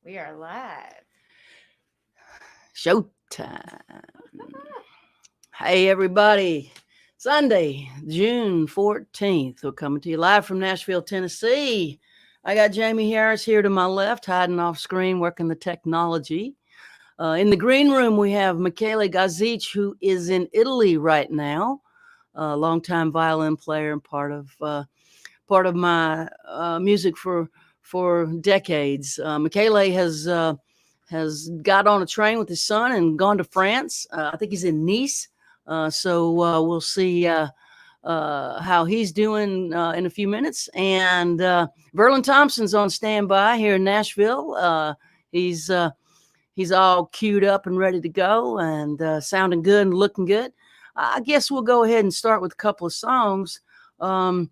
We are live. Showtime. Hey, everybody. Sunday, June 14th. We're coming to you live from Nashville, Tennessee. I got Jamie Harris here to my left, hiding off screen, working the technology. In the green room, we have Michele Gauthier, who is in Italy right now, a longtime violin player and part of my music for decades. Michele has got on a train with his son and gone to France. I think he's in Nice. So we'll see how he's doing in a few minutes. And Verlon Thompson's on standby here in Nashville. He's he's all queued up and ready to go and sounding good and looking good. I guess we'll go ahead and start with a couple of songs. And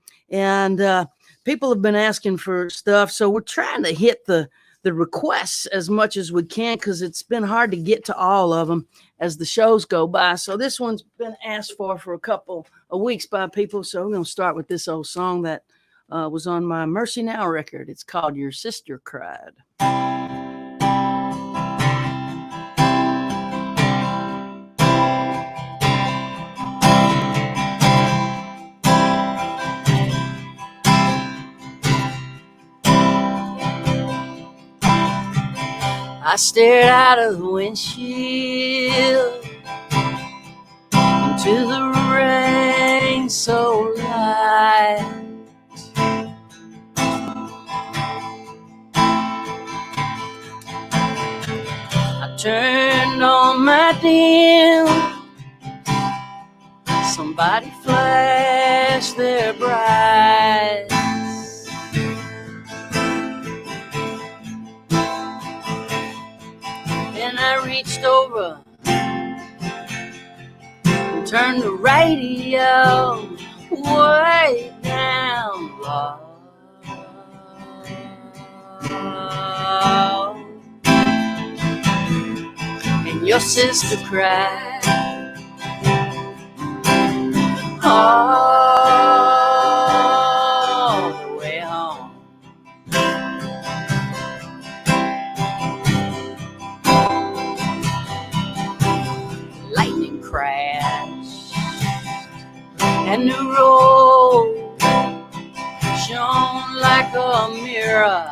people have been asking for stuff, so we're trying to hit the requests as much as we can because it's been hard to get to all of them as the shows go by. So this one's been asked for a couple of weeks by people. So we're going to start with this old song that was on my Mercy Now record. It's called Your Sister Cried. I stared out of the windshield into the rain so light. I turned on my dim. Somebody flashed their bright. I reached over and turned the radio way down low. And your sister cried all the way home. Crashed and the road shone like a mirror.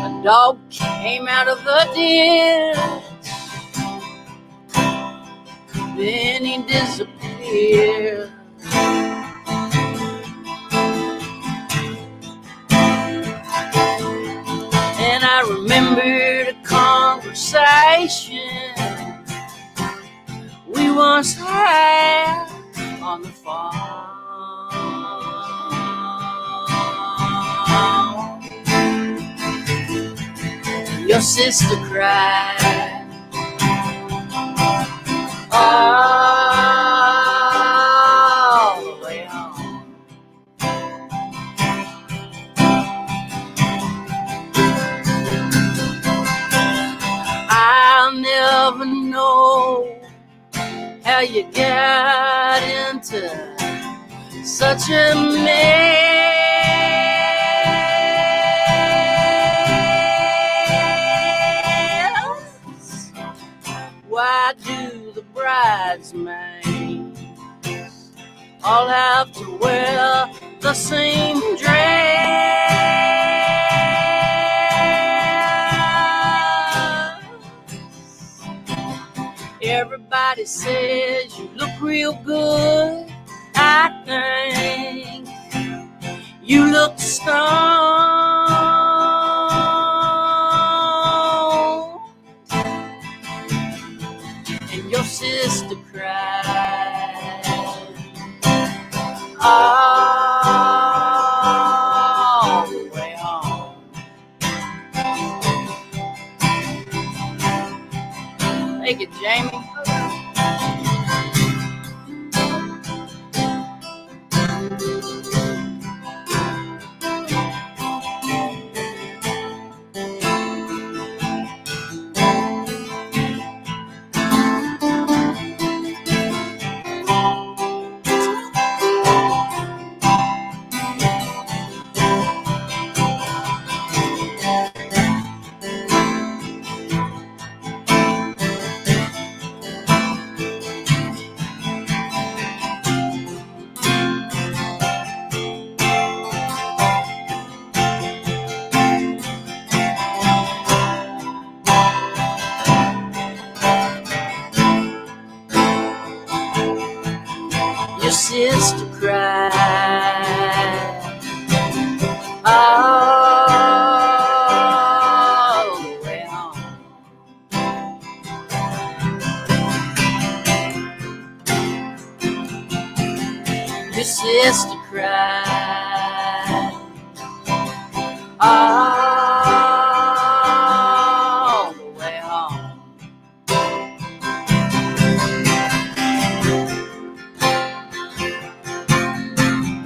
A dog came out of the ditch, then he disappeared. And I remembered a conversation we once had on the phone. Your sister cried all the way home. I'll never know how you got into such a mess. Why do the bridesmaids all have to wear the same dress? Everybody says you look real good. I think you look stoned. And your sister cried all the way home. Take it, Jamie. sister cried all the way home. Your sister cried all the way home.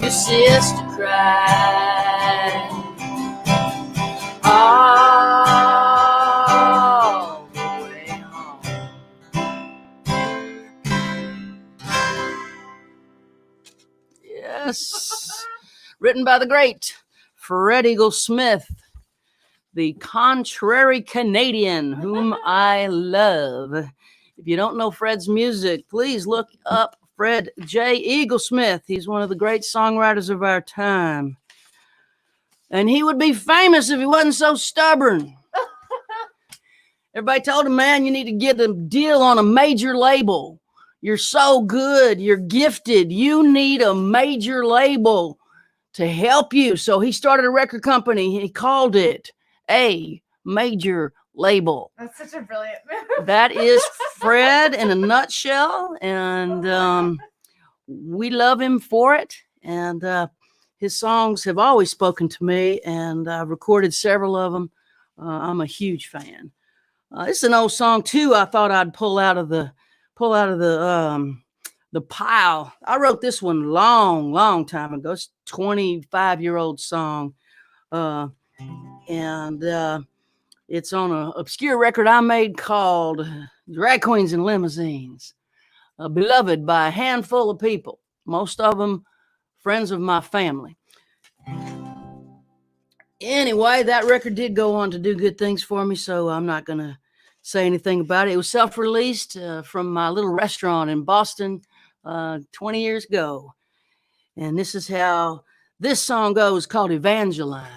Your sister cried all the way home. Yes. Written by the great Fred Eagle Smith, the contrary Canadian, whom I love. If you don't know Fred's music, please look up Fred J. Eagle Smith. He's one of the great songwriters of our time. And he would be famous if he wasn't so stubborn. Everybody told him, man, you need to get a deal on a major label. You're so good. You're gifted. You need a major label to help you. So he started a record company. He called it A Major Label. That's such a brilliant move. That is Fred in a nutshell. And we love him for it. And his songs have always spoken to me. And I've recorded several of them. I'm a huge fan. This is an old song too. I thought I'd pull out of the pile. I wrote this one long time ago. It's a 25-year-old song. And it's on an obscure record I made called Drag Queens and Limousines. Beloved by a handful of people, most of them friends of my family. Anyway, that record did go on to do good things for me, so I'm not going to say anything about it. It was self-released from my little restaurant in Boston 20 years ago. And this is how this song goes, called Evangeline.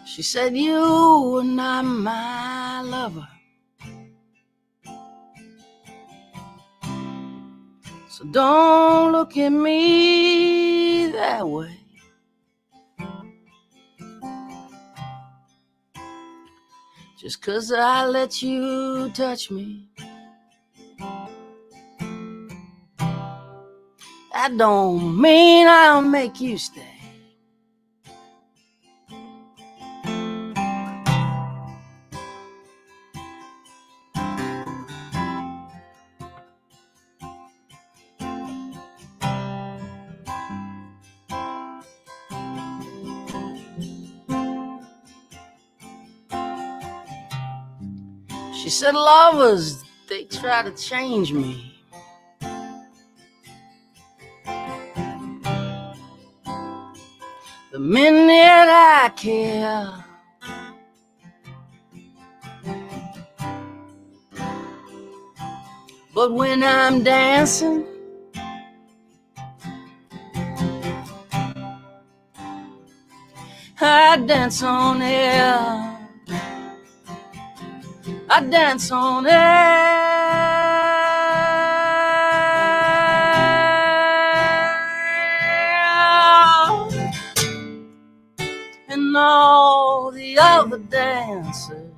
She said, you are not my lover, so don't look at me that way. Just 'cause I let you touch me, that don't mean I'll make you stay. She said, lovers, they try to change me. The minute I care, but when I'm dancing, I dance on air. I dance on air. And all the other dancers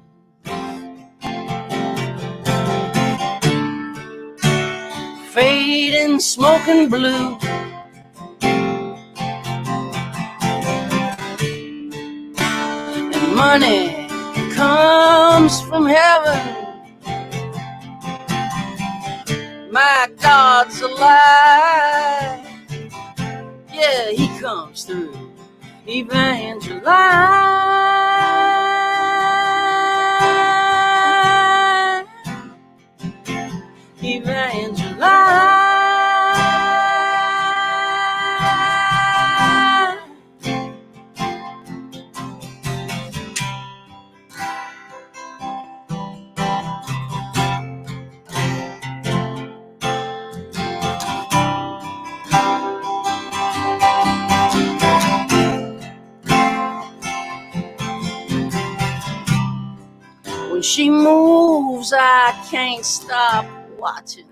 fading, smoking blue. And money comes from heaven. My God's alive. Yeah, he comes through. Evangeline, Evangeline. When she moves, I can't stop watching.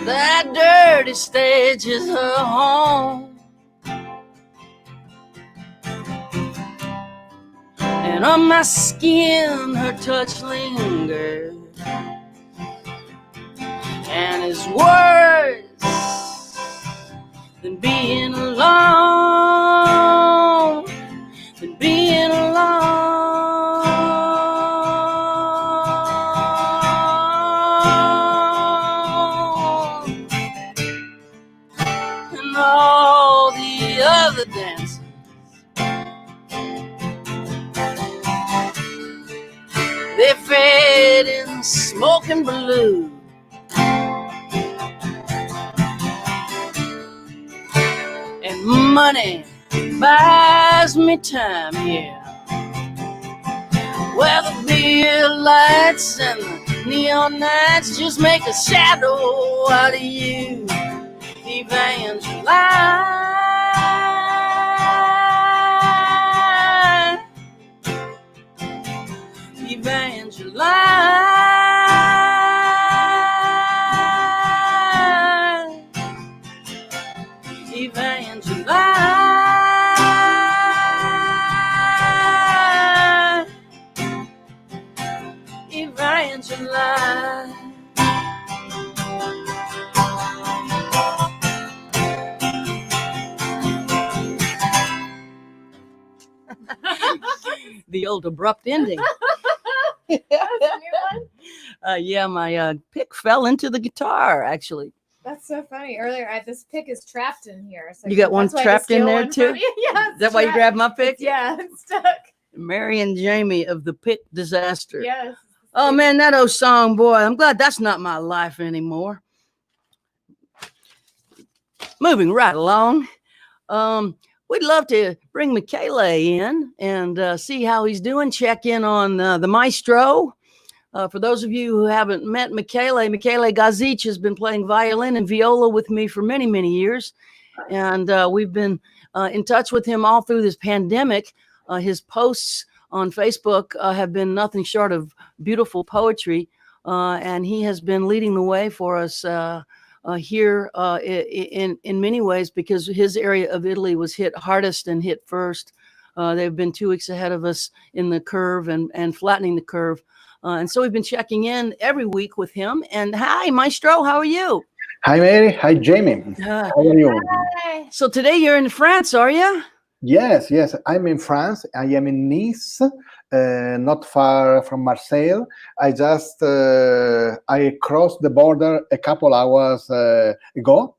That dirty stage is her home, and on my skin her touch lingers, and is worse than being alone, than being alone. And all the other dancers, they fed in smoke and blue, and money buys me time, yeah. Well, the beer lights and the neon nights just make a shadow out of you, Evangeline, Evangeline, Evangeline, Evangeline. The old abrupt ending. Yeah, my pick fell into the guitar, actually. That's so funny. Earlier, this pick is trapped in here. So you got one trapped in there too? Yeah. Is that why you grabbed my pick? Yeah, it's stuck. Mary and Jamie of the Pick Disaster. Yes. Oh man, that old song, boy. I'm glad that's not my life anymore. Moving right along. We'd love to bring Michele in and see how he's doing. Check in on the maestro. For those of you who haven't met Michele Gauthier has been playing violin and viola with me for many, many years. And we've been in touch with him all through this pandemic. His posts on Facebook have been nothing short of beautiful poetry. And he has been leading the way for us here in many ways, because his area of Italy was hit hardest and hit first. They've been 2 weeks ahead of us in the curve and flattening the curve. And so we've been checking in every week with him. And hi, Maestro, how are you? Hi, Mary. Hi, Jamie. How are you? Hi. So today you're in France, are you? Yes. I'm in France. I am in Nice, not far from Marseille. I just I crossed the border a couple hours ago,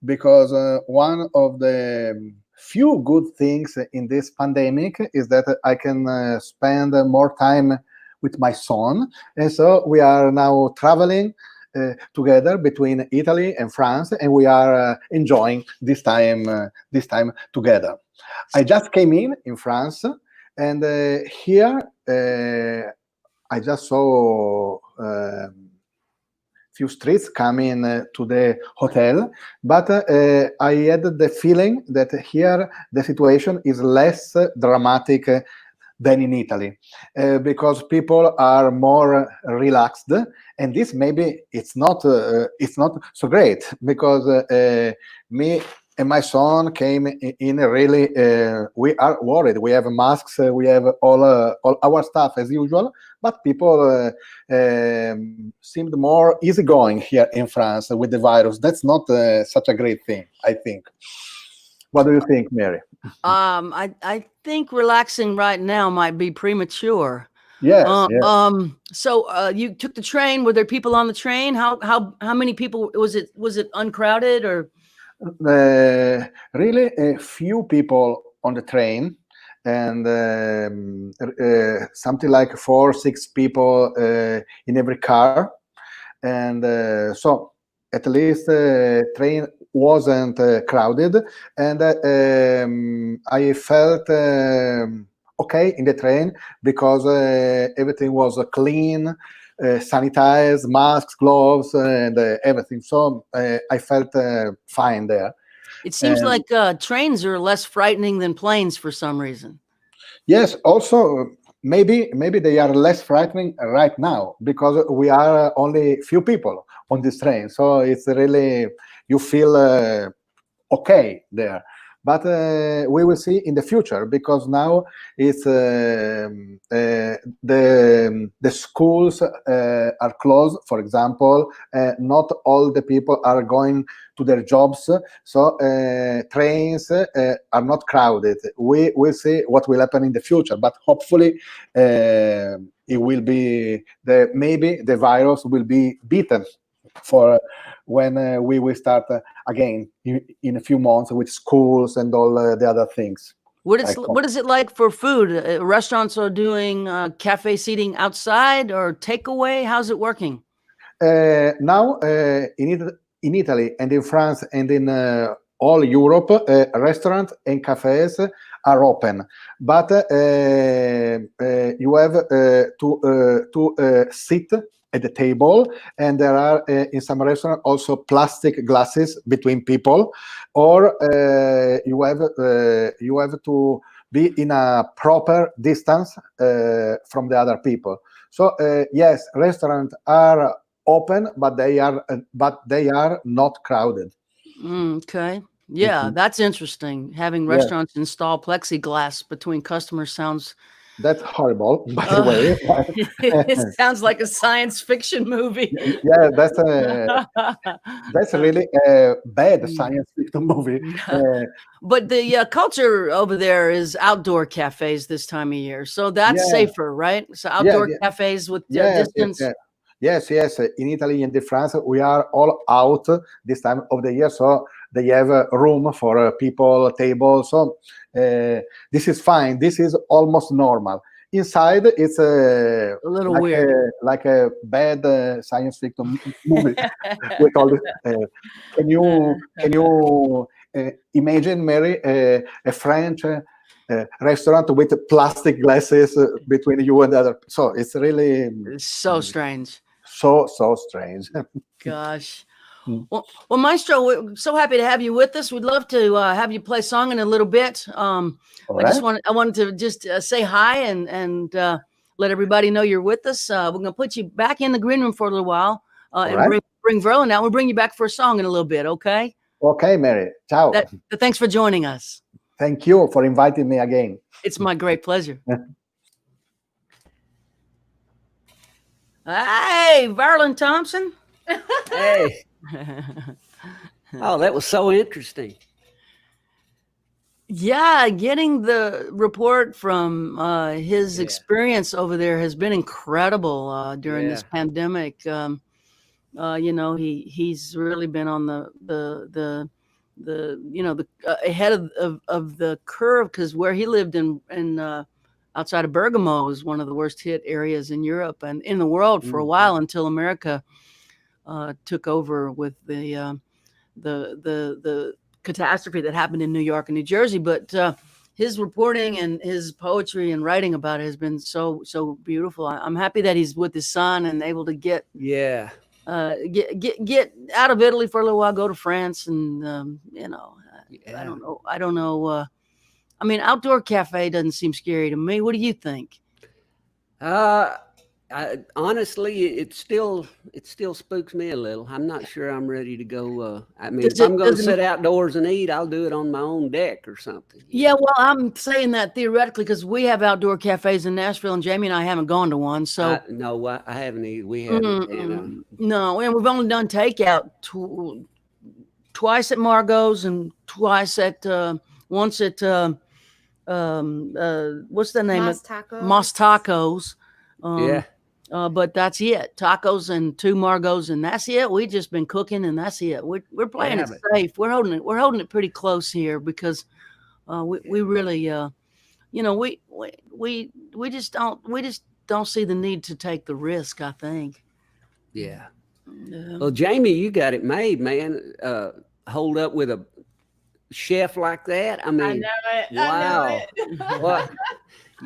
because one of the few good things in this pandemic is that I can spend more time with my son, and so we are now traveling together between Italy and France, and we are enjoying this time together. I just came in France, and here I just saw few streets coming to the hotel, but I had the feeling that here the situation is less dramatic than in Italy, because people are more relaxed, and this maybe it's not so great, because me and my son came in a really we are worried. We have masks, we have all our stuff as usual, but people seemed more easygoing here in France with the virus. That's not such a great thing, I think. What do you think, Mary? I think relaxing right now might be premature. Yes. So you took the train. Were there people on the train? How many people was it? Was it uncrowded or? Really a few people on the train, and something like 4 or 6 people in every car, and so at least the train wasn't crowded, and I felt okay in the train, because everything was clean, sanitized, masks, gloves, and everything. So I felt fine there. It seems like trains are less frightening than planes for some reason. Yes, also maybe they are less frightening right now because we are only few people on this train, so it's really you feel okay there. But we will see in the future because now it's the schools are closed. For example, not all the people are going to their jobs, so trains are not crowded. We will see what will happen in the future, but hopefully it will be maybe the virus will be beaten for when we will start again in a few months with schools and all the other things. What is it like for food? Restaurants are doing cafe seating outside or takeaway. How's it working? Now in Italy and in France and in all Europe, restaurants and cafes are open, but you have to sit at the table, and there are in some restaurants also plastic glasses between people, or you have to be in a proper distance from the other people. So yes, restaurants are open, but they are not crowded. Okay. Yeah, that's interesting. Having restaurants install plexiglass between customers sounds. That's horrible, by the way. It sounds like a science fiction movie. Yeah, that's really a bad science fiction movie. But the culture over there is outdoor cafes this time of year, so that's safer, right? So outdoor cafes with distance. Yes. In Italy and in France, we are all out this time of the year, so they have room for people, tables. So this is fine. This is almost normal. Inside, it's a little weird, like a bad science fiction movie. We call it. Can you imagine, Mary, a French restaurant with plastic glasses between you and the other? So it's really so strange. So strange. Gosh. Well, Maestro, we're so happy to have you with us. We'd love to have you play a song in a little bit. I wanted to just say hi and let everybody know you're with us. We're going to put you back in the green room for a little while and bring Verlon out. We'll bring you back for a song in a little bit, okay? Okay, Mary. Ciao. Thanks for joining us. Thank you for inviting me again. It's my great pleasure. Hey, Verlon Thompson. Hey. Oh, that was so interesting. Yeah, getting the report from his experience over there has been incredible during this pandemic. He's really been on the ahead of the curve, because where he lived in outside of Bergamo is one of the worst hit areas in Europe and in the world for a while, until America took over with the catastrophe that happened in New York and New Jersey. But his reporting and his poetry and writing about it has been so beautiful. I'm happy that he's with his son and able to get out of Italy for a little while, go to France, and I don't know. I mean, outdoor cafe doesn't seem scary to me. What do you think? Honestly, it still spooks me a little. I'm not sure I'm ready to go. I mean, if I'm going to sit outdoors and eat, I'll do it on my own deck or something. Yeah, well, I'm saying that theoretically because we have outdoor cafes in Nashville, and Jamie and I haven't gone to one. So no, I haven't either. We haven't. No, and we've only done takeout twice at Margot's and twice at once at what's the name Moss of Tacos. Moss Tacos. But that's it. Tacos and 2 Margot's, and that's it. We've just been cooking, and that's it. We're playing it safe. We're holding it pretty close here because we really we just don't see the need to take the risk, I think. Yeah. Well, Jamie, you got it made, man. Hold up with a chef like that. I mean, I know it. wow. I know it. Well,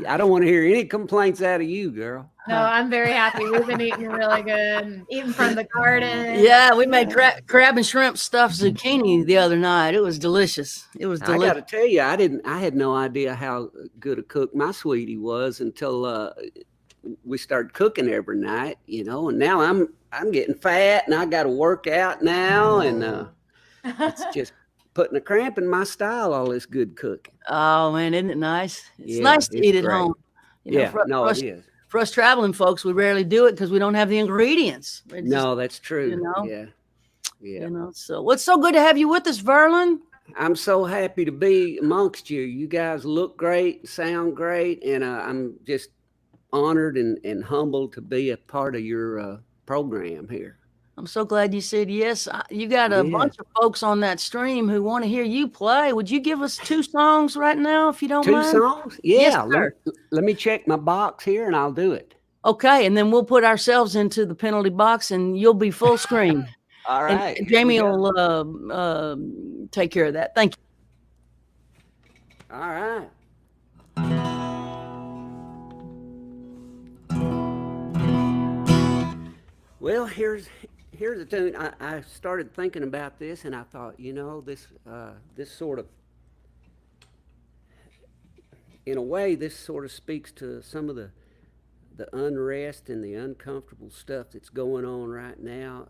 I don't want to hear any complaints out of you, girl. No, I'm very happy. We've been eating really good, eating from the garden. Yeah, we made crab and shrimp stuffed zucchini the other night. It was delicious. It was I delicious. got to tell you, I had no idea how good a cook my sweetie was until we started cooking every night, you know. And now I'm getting fat, and I got to work out now, and it's just putting a cramp in my style. All this good cooking. Oh man, isn't it nice? It's Yeah, nice to it's eat at great. home. You know, Yeah, no, it is. For us traveling folks, we rarely do it because we don't have the ingredients. It's No, that's true. you know, Yeah. you know. So, what's so good to have you with us, Verlon? I'm so happy to be amongst you. You guys look great, sound great, and I'm just honored and humbled to be a part of your program here. I'm so glad you said yes. You got a Yeah. bunch of folks on that stream who want to hear you play. Would you give us 2 songs right now, if you don't Two mind? songs? Yes, Yeah. sir. let me check my box here, and I'll do it. Okay, and then we'll put ourselves into the penalty box, and you'll be full screen. All And right. here we Jamie go. will take care of that. Thank you. All right. Well, here's the tune. I started thinking about this, and I thought, you know, this sort of, in a way, this sort of speaks to some of the unrest and the uncomfortable stuff that's going on right now.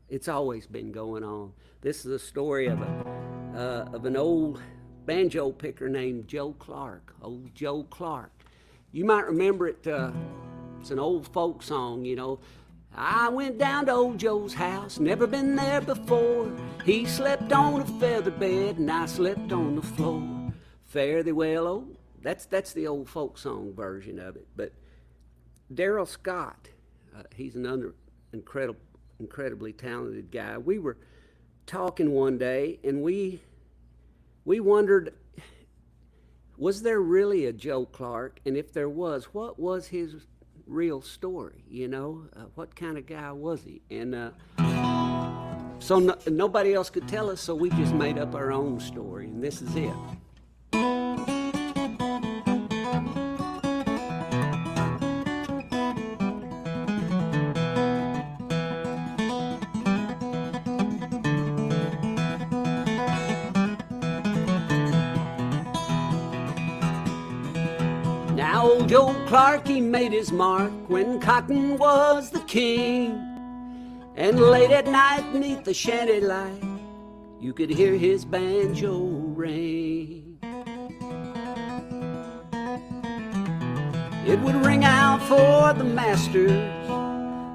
It's always been going on. This is a story of an old banjo picker named Joe Clark. Old Joe Clark. You might remember it. It's an old folk song, you know. I went down to old Joe's house, never been there before. He slept on a feather bed and I slept on the floor. Fare thee well, oh, that's the old folk song version of it. But Darrell Scott, he's an incredibly talented guy. We were talking one day and we wondered, was there really a Joe Clark? And if there was, what was his real story? You know, what kind of guy was he? And so nobody else could tell us, so we just made up our own story, and this is it. Now old Joe Clark, he made his mark when cotton was the king. And late at night beneath the shanty light, you could hear his banjo ring. It would ring out for the masters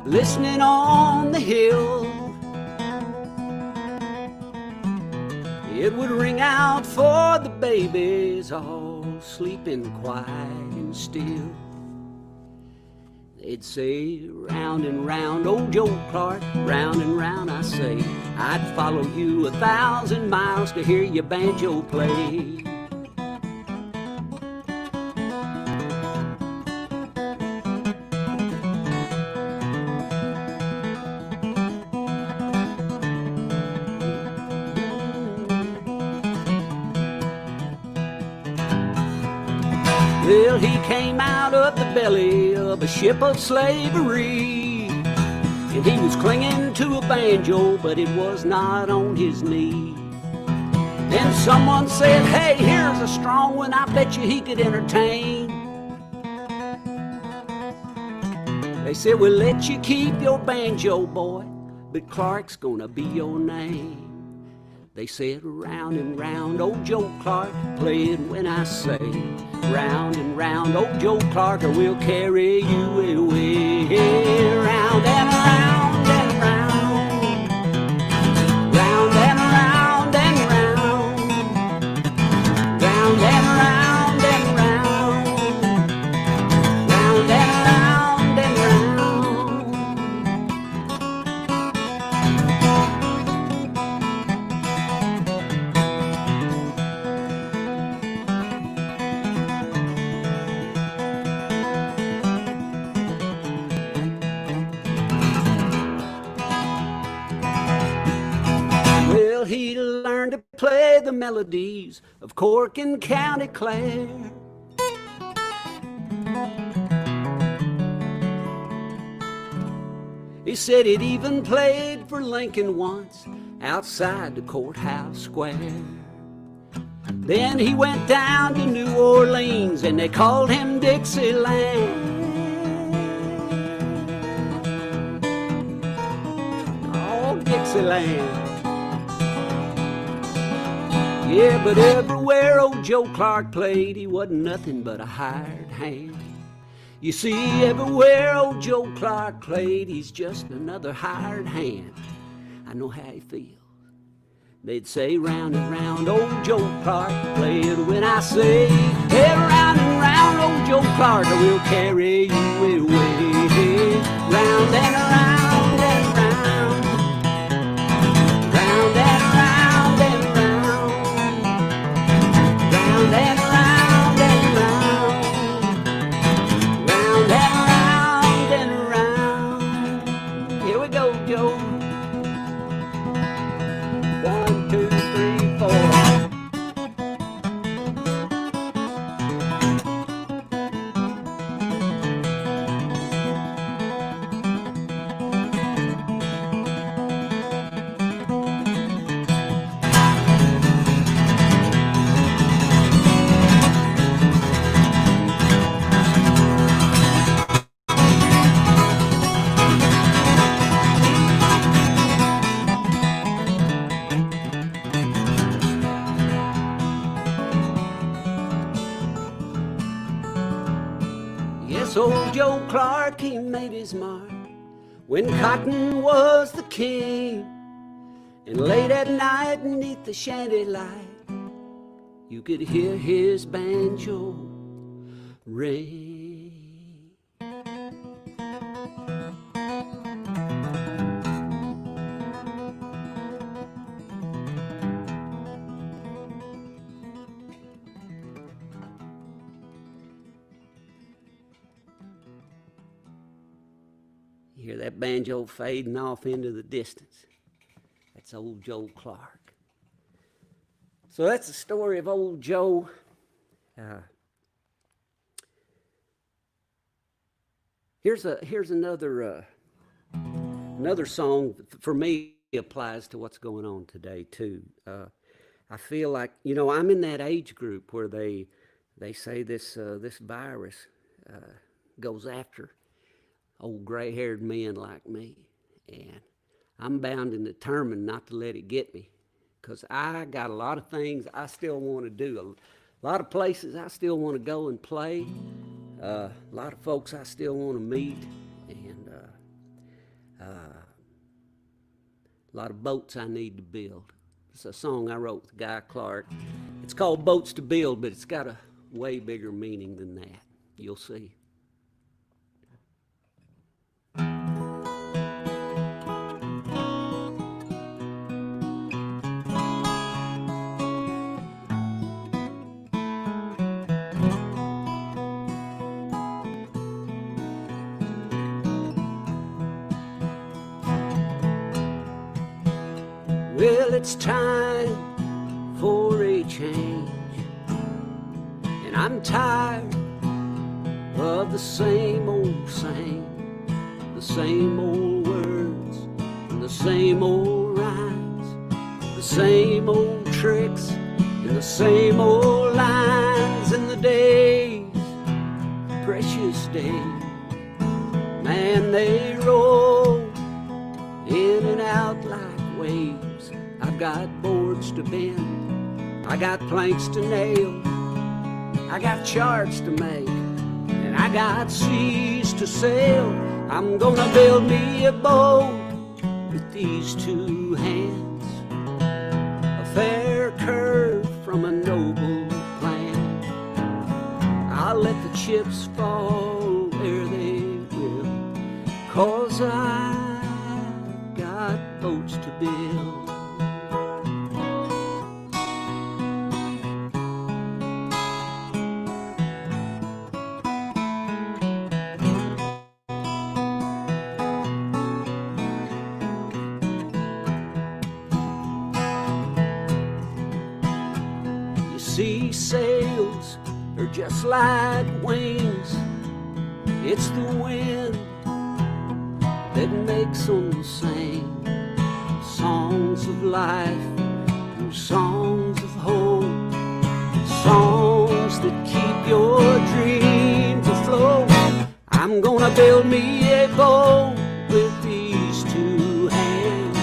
listening on the hill. It would ring out for the babies all sleeping quiet and still. They'd say, round and round, old Joe Clark, round and round I say, I'd follow you 1,000 miles to hear your banjo play. Well, he came out of the belly of a ship of slavery, and he was clinging to a banjo, but it was not on his knee. Then someone said, hey, here's a strong one, I bet you he could entertain. They said, we'll let you keep your banjo, boy, but Clark's gonna be your name. They said, round and round, old Joe Clark, play it when I say, round and round, old Joe Clark, or we'll carry you away. Round and round and round, round and round and round, round and round and round, round and round and round. Well, he learned to play the melodies of Cork and County Clare. He said he'd even played for Lincoln once outside the courthouse square. Then he went down to New Orleans and they called him Dixieland. Oh, Dixieland. Yeah, but everywhere old Joe Clark played, he wasn't nothing but a hired hand. You see, everywhere old Joe Clark played, he's just another hired hand. I know how he feels. They'd say round and round old Joe Clark played. When I say, hey, round and round old Joe Clark, I will carry you away. Round and round and round, round and round and round, round and round and round, round and round and round. Here we go, Joe. 1, 2, 3, 4. Yes, old Joe Clark, he made his mark when cotton was the king. And late at night, beneath the shanty light, you could hear his banjo ring. You hear that banjo fading off into the distance. That's old Joe Clark. So that's the story of old Joe. Here's another song for me applies to what's going on today too. I feel like, I'm in that age group where they say this virus goes after old gray-haired men like me, and I'm bound and determined not to let it get me, because I got a lot of things I still want to do, a lot of places I still want to go and play, a lot of folks I still want to meet, and a lot of boats I need to build. It's a song I wrote with Guy Clark. It's called Boats to Build, but it's got a way bigger meaning than that. You'll see. Well, it's time for a change, and I'm tired of the same old the same old words, and the same old rhymes, the same old tricks, and the same old lines. And the days, precious days, man, they roll in and out like waves. I've got boards to bend, I got planks to nail, I got charts to make, and I got seas to sail. I'm gonna build me a boat with these two hands, a fair curve from a noble plan. I'll let the chips fall where they will, 'cause I've got boats to build. See, sails are just like wings. It's the wind that makes them sing songs of life, songs of hope, songs that keep your dreams afloat. I'm gonna build me a boat with these two hands,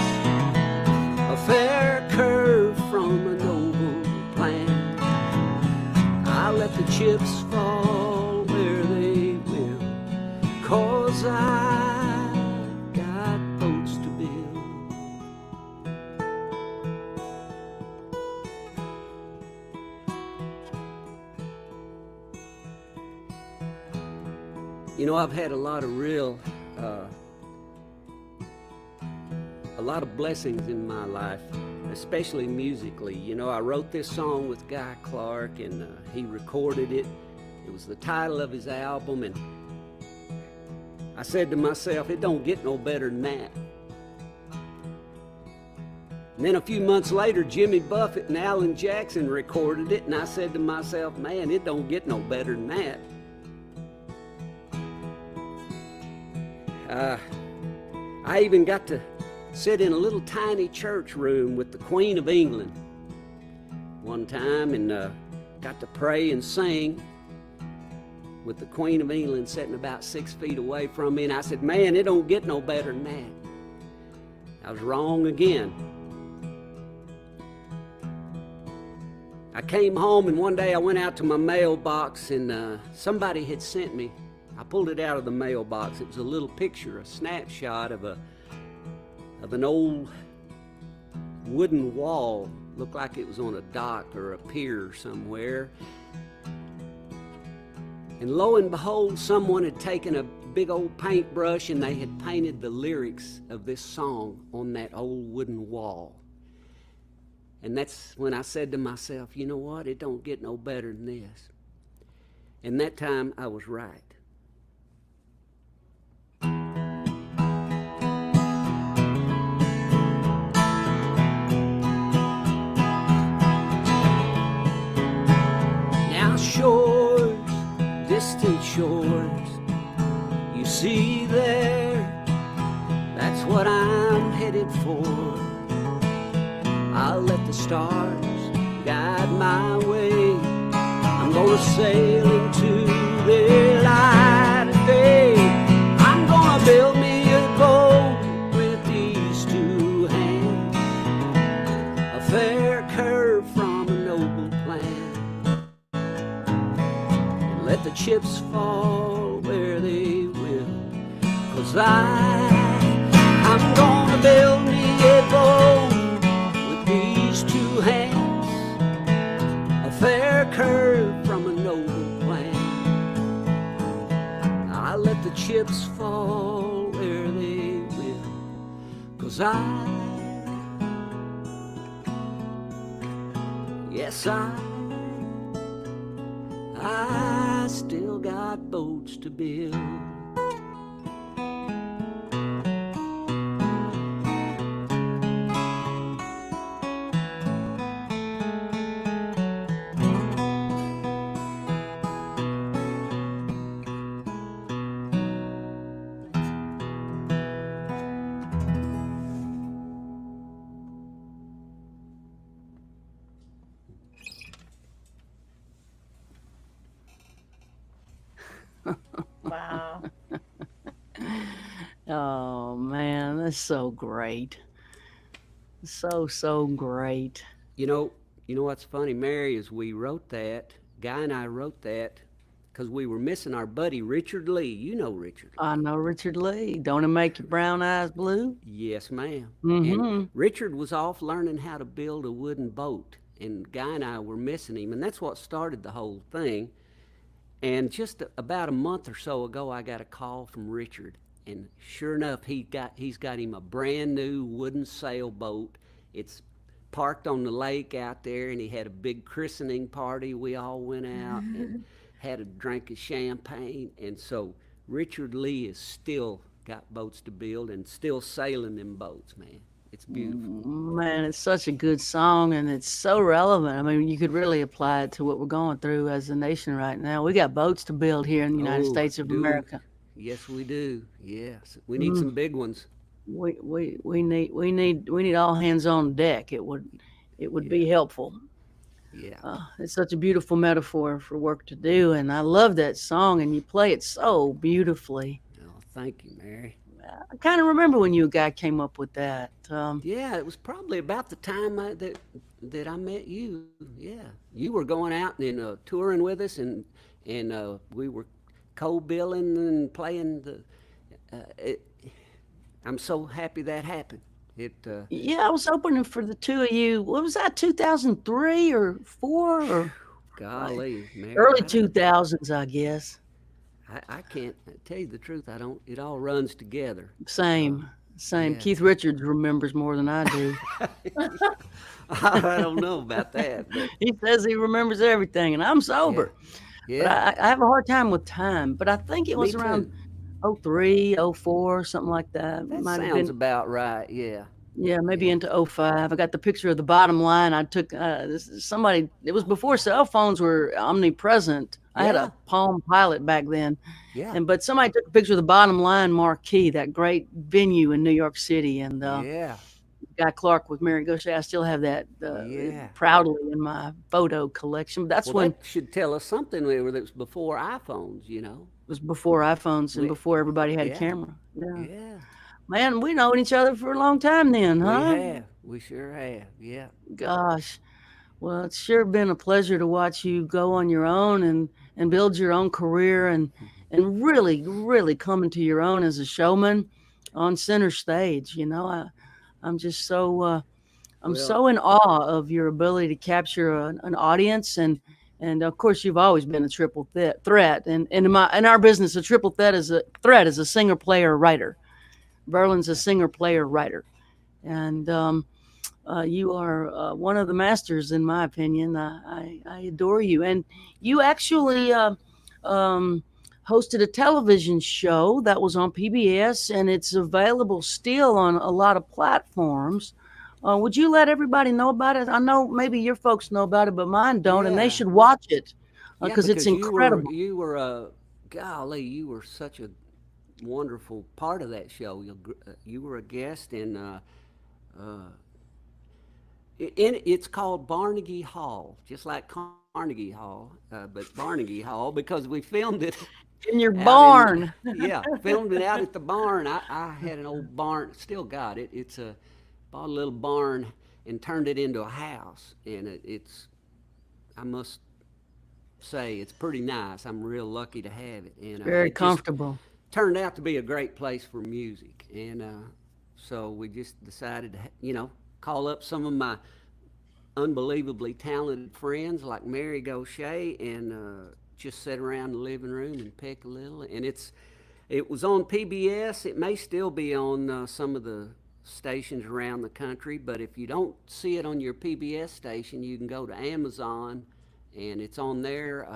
a fair curve from a noble plan. I'll let the chips fall where they will, 'cause I've got boats to build. You know, I've had a lot of blessings in my life, especially musically. You know, I wrote this song with Guy Clark, and he recorded it. It was the title of his album, and I said to myself, it don't get no better than that. And then a few months later, Jimmy Buffett and Alan Jackson recorded it, and I said to myself, man, it don't get no better than that. I even got to sit in a little tiny church room with the Queen of England one time, and got to pray and sing with the Queen of England sitting about 6 feet away from me. And I said, man, it don't get no better than that. I was wrong again. I came home, and one day I went out to my mailbox, and somebody had sent me, I pulled it out of the mailbox. It was a little picture, a snapshot of an old wooden wall. Looked like it was on a dock or a pier somewhere. And lo and behold, someone had taken a big old paintbrush and they had painted the lyrics of this song on that old wooden wall. And that's when I said to myself, you know what? It don't get no better than this. And that time I was right. Shores, distant shores, you see there, that's what I'm headed for. I'll let the stars guide my way. I'm gonna sail into their light of day. I'm gonna build me a boat with these two hands, a fair curve from a noble plan. Let the chips fall where they will, 'cause I'm gonna build me a boat with these two hands, a fair curve from a noble plan. I let the chips fall where they will, 'cause yes, I still got boats to build. Wow. Oh man, that's so great. So great. You know what's funny, Mary, is we wrote that, Guy and I wrote that because we were missing our buddy Richard Lee. You know Richard Lee. I know Richard Lee. Don't it make your brown eyes blue? Yes, ma'am. Mm-hmm. And Richard was off learning how to build a wooden boat, and Guy and I were missing him, and that's what started the whole thing. And just about a month or so ago, I got a call from Richard, and sure enough, he's got him a brand new wooden sailboat. It's parked on the lake out there, and he had a big christening party. We all went out and had a drink of champagne, and so Richard Lee has still got boats to build and still sailing them boats, man. It's beautiful. Man, it's such a good song, and it's so relevant. I mean, you could really apply it to what we're going through as a nation right now. We got boats to build here in the United States of America. Yes, we do. Yes, we need Mm, some big ones. we need all hands on deck. It would Yeah, be helpful. yeah. It's such a beautiful metaphor for work to do, and I love that song, and you play it so beautifully. Oh, thank you, Mary. I kind of remember when you guy came up with that. Yeah, it was probably about the time that I met you. Yeah, you were going out and touring with us, and we were co-billing and playing the. It, I'm so happy that happened. It Yeah, I was opening for the two of you. What was that? 2003 or four or like golly, Mary, early 2000s, I guess. I can't tell you the truth. I don't. It all runs together. Uh, Same, same. yeah, Keith Richards remembers more than I do. I don't know about that, but He says he remembers everything, and I'm yeah, sober. But yeah. I have a hard time with time. But I think it Me was around too. '03, '04, something like that. That Might have sounds been, about right. Yeah, yeah, maybe yeah, into '05. I got the picture of the bottom line. I took somebody, it was before cell phones were omnipresent. I had yeah, a Palm Pilot back then. yeah, But somebody took a picture of the bottom line marquee, that great venue in New York City. And yeah, Guy Clark with Mary Gauthier, I still have that yeah. proudly in my photo collection. That's Well, when it that should tell us something that was before iPhones. was before iPhones and We, before everybody had a yeah, camera. Yeah. yeah. Man, we known each other for a long time then, We huh? have. We sure have. Yeah. Gosh. Well, it's sure been a pleasure to watch you go on your own and build your own career and really, really come into your own as a showman on center stage. I'm just I'm Well, so in awe of your ability to capture an audience, and of course you've always been a triple threat, and in our business a triple threat is a singer, player, writer. Verlon's a singer, player, writer, and you are one of the masters, in my opinion. I adore you, and you actually um, hosted a television show that was on PBS, and it's available still on a lot of platforms. Would you let everybody know about it? I know maybe your folks know about it, but mine don't, and they yeah, should watch it yeah. because it's Because incredible. you were golly, you were such a wonderful part of that show. You were a guest, and uh, it's called Barnegie Hall, just like Carnegie Hall, but Barnegie Hall because we filmed it In your out in barn. yeah, filmed it out at the barn. I had an old barn, still got it. It's a bought a little barn and turned it into a house, and it's I must say it's pretty nice. I'm real lucky to have it, and Very it just comfortable. turned out to be a great place for music, and so we just decided to call up some of my unbelievably talented friends like Mary Gauthier and just sit around the living room and pick a little. And it was on PBS. It may still be on some of the stations around the country, but if you don't see it on your PBS station, you can go to Amazon, and it's on there.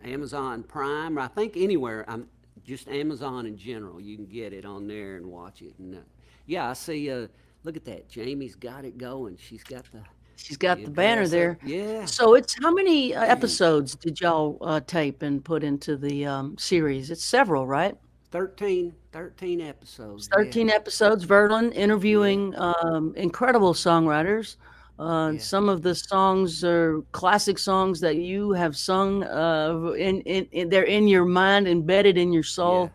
Amazon Prime, or I think anywhere. I'm just Amazon in general. You can get it on there and watch it. And yeah, I see. Look at that. Jamie's got it going. She's The got the banner address up. there. Yeah, So it's how many episodes did y'all tape and put into the series? It's several, right? 13 It's episodes. Yeah, 13 episodes. Verlon yeah, interviewing incredible songwriters. yeah, Some of the songs are classic songs that you have sung. They're in your mind, embedded in your yeah, soul,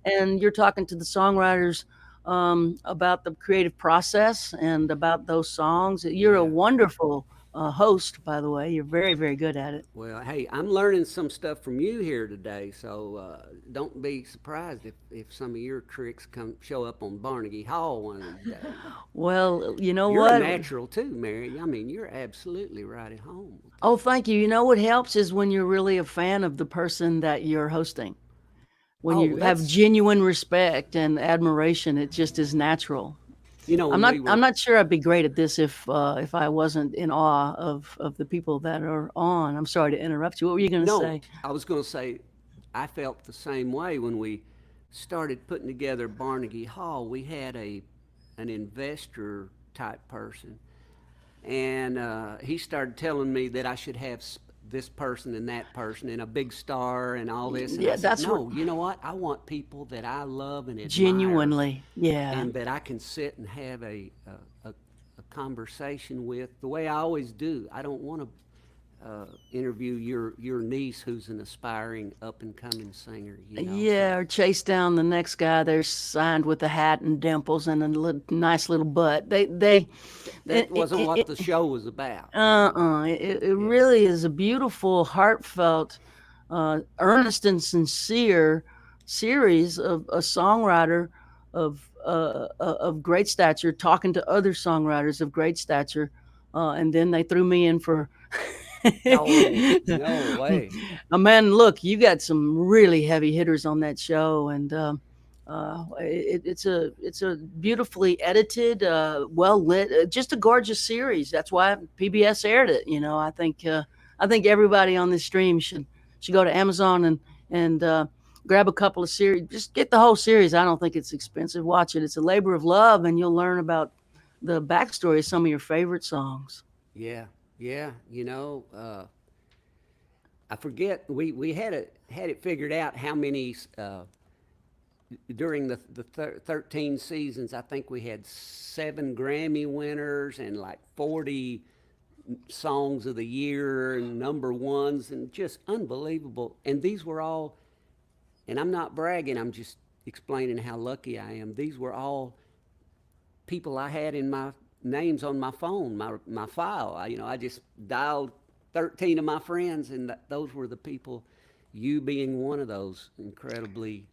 and you're talking to the songwriters about the creative process and about those songs. You're a yeah. wonderful host, by the way. You're very, very good at it. Well, hey, I'm learning some stuff from you here today, so don't be surprised if some of your tricks come show up on Barnegie Hall one of these days. Well, you know You're a what? natural too, Mary. I mean, you're absolutely right at home with Oh, that. thank you. You know what helps is when you're really a fan of the person that you're hosting. When Oh, you have that's genuine respect and admiration, it just is natural. I'm when not we I'm were not sure I'd be great at this if I wasn't in awe of the people that are on. I'm sorry to interrupt you. What were you going to no, say? I was going to say I felt the same way when we started putting together Barnegie Hall. We had an investor type person, and he started telling me that I should have this person and that person and a big star and all this. And Yeah, I said, that's no, what you know what? I want people that I love and admire, genuinely. Yeah. and that I can sit and have a conversation with the way I always do. I don't want to interview your niece who's an aspiring up and coming singer. Yeah, or chase down the next guy. They're signed with a hat and dimples and a nice little butt. That wasn't what the show was about. It really is a beautiful, heartfelt, earnest and sincere series of a songwriter of great stature talking to other songwriters of great stature, and then they threw me in for. Oh, no way. Man, look, you got some really heavy hitters on that show, and it's a beautifully edited, well lit, just a gorgeous series. That's why PBS aired it. I think everybody on this stream should go to Amazon and grab a couple of series. Just get the whole series. I don't think it's expensive. Watch it. It's a labor of love, and you'll learn about the backstory of some of your favorite songs. Yeah, yeah. I forget we had it figured out how many during the 13 seasons. I think we had 7 Grammy winners and like 40 songs of the year and number ones, and just unbelievable. And these were all, and I'm not bragging, I'm just explaining how lucky I am. These were all people I had in my names on my phone, my file. I just dialed 13 of my friends, and those were the people, you being one of those incredibly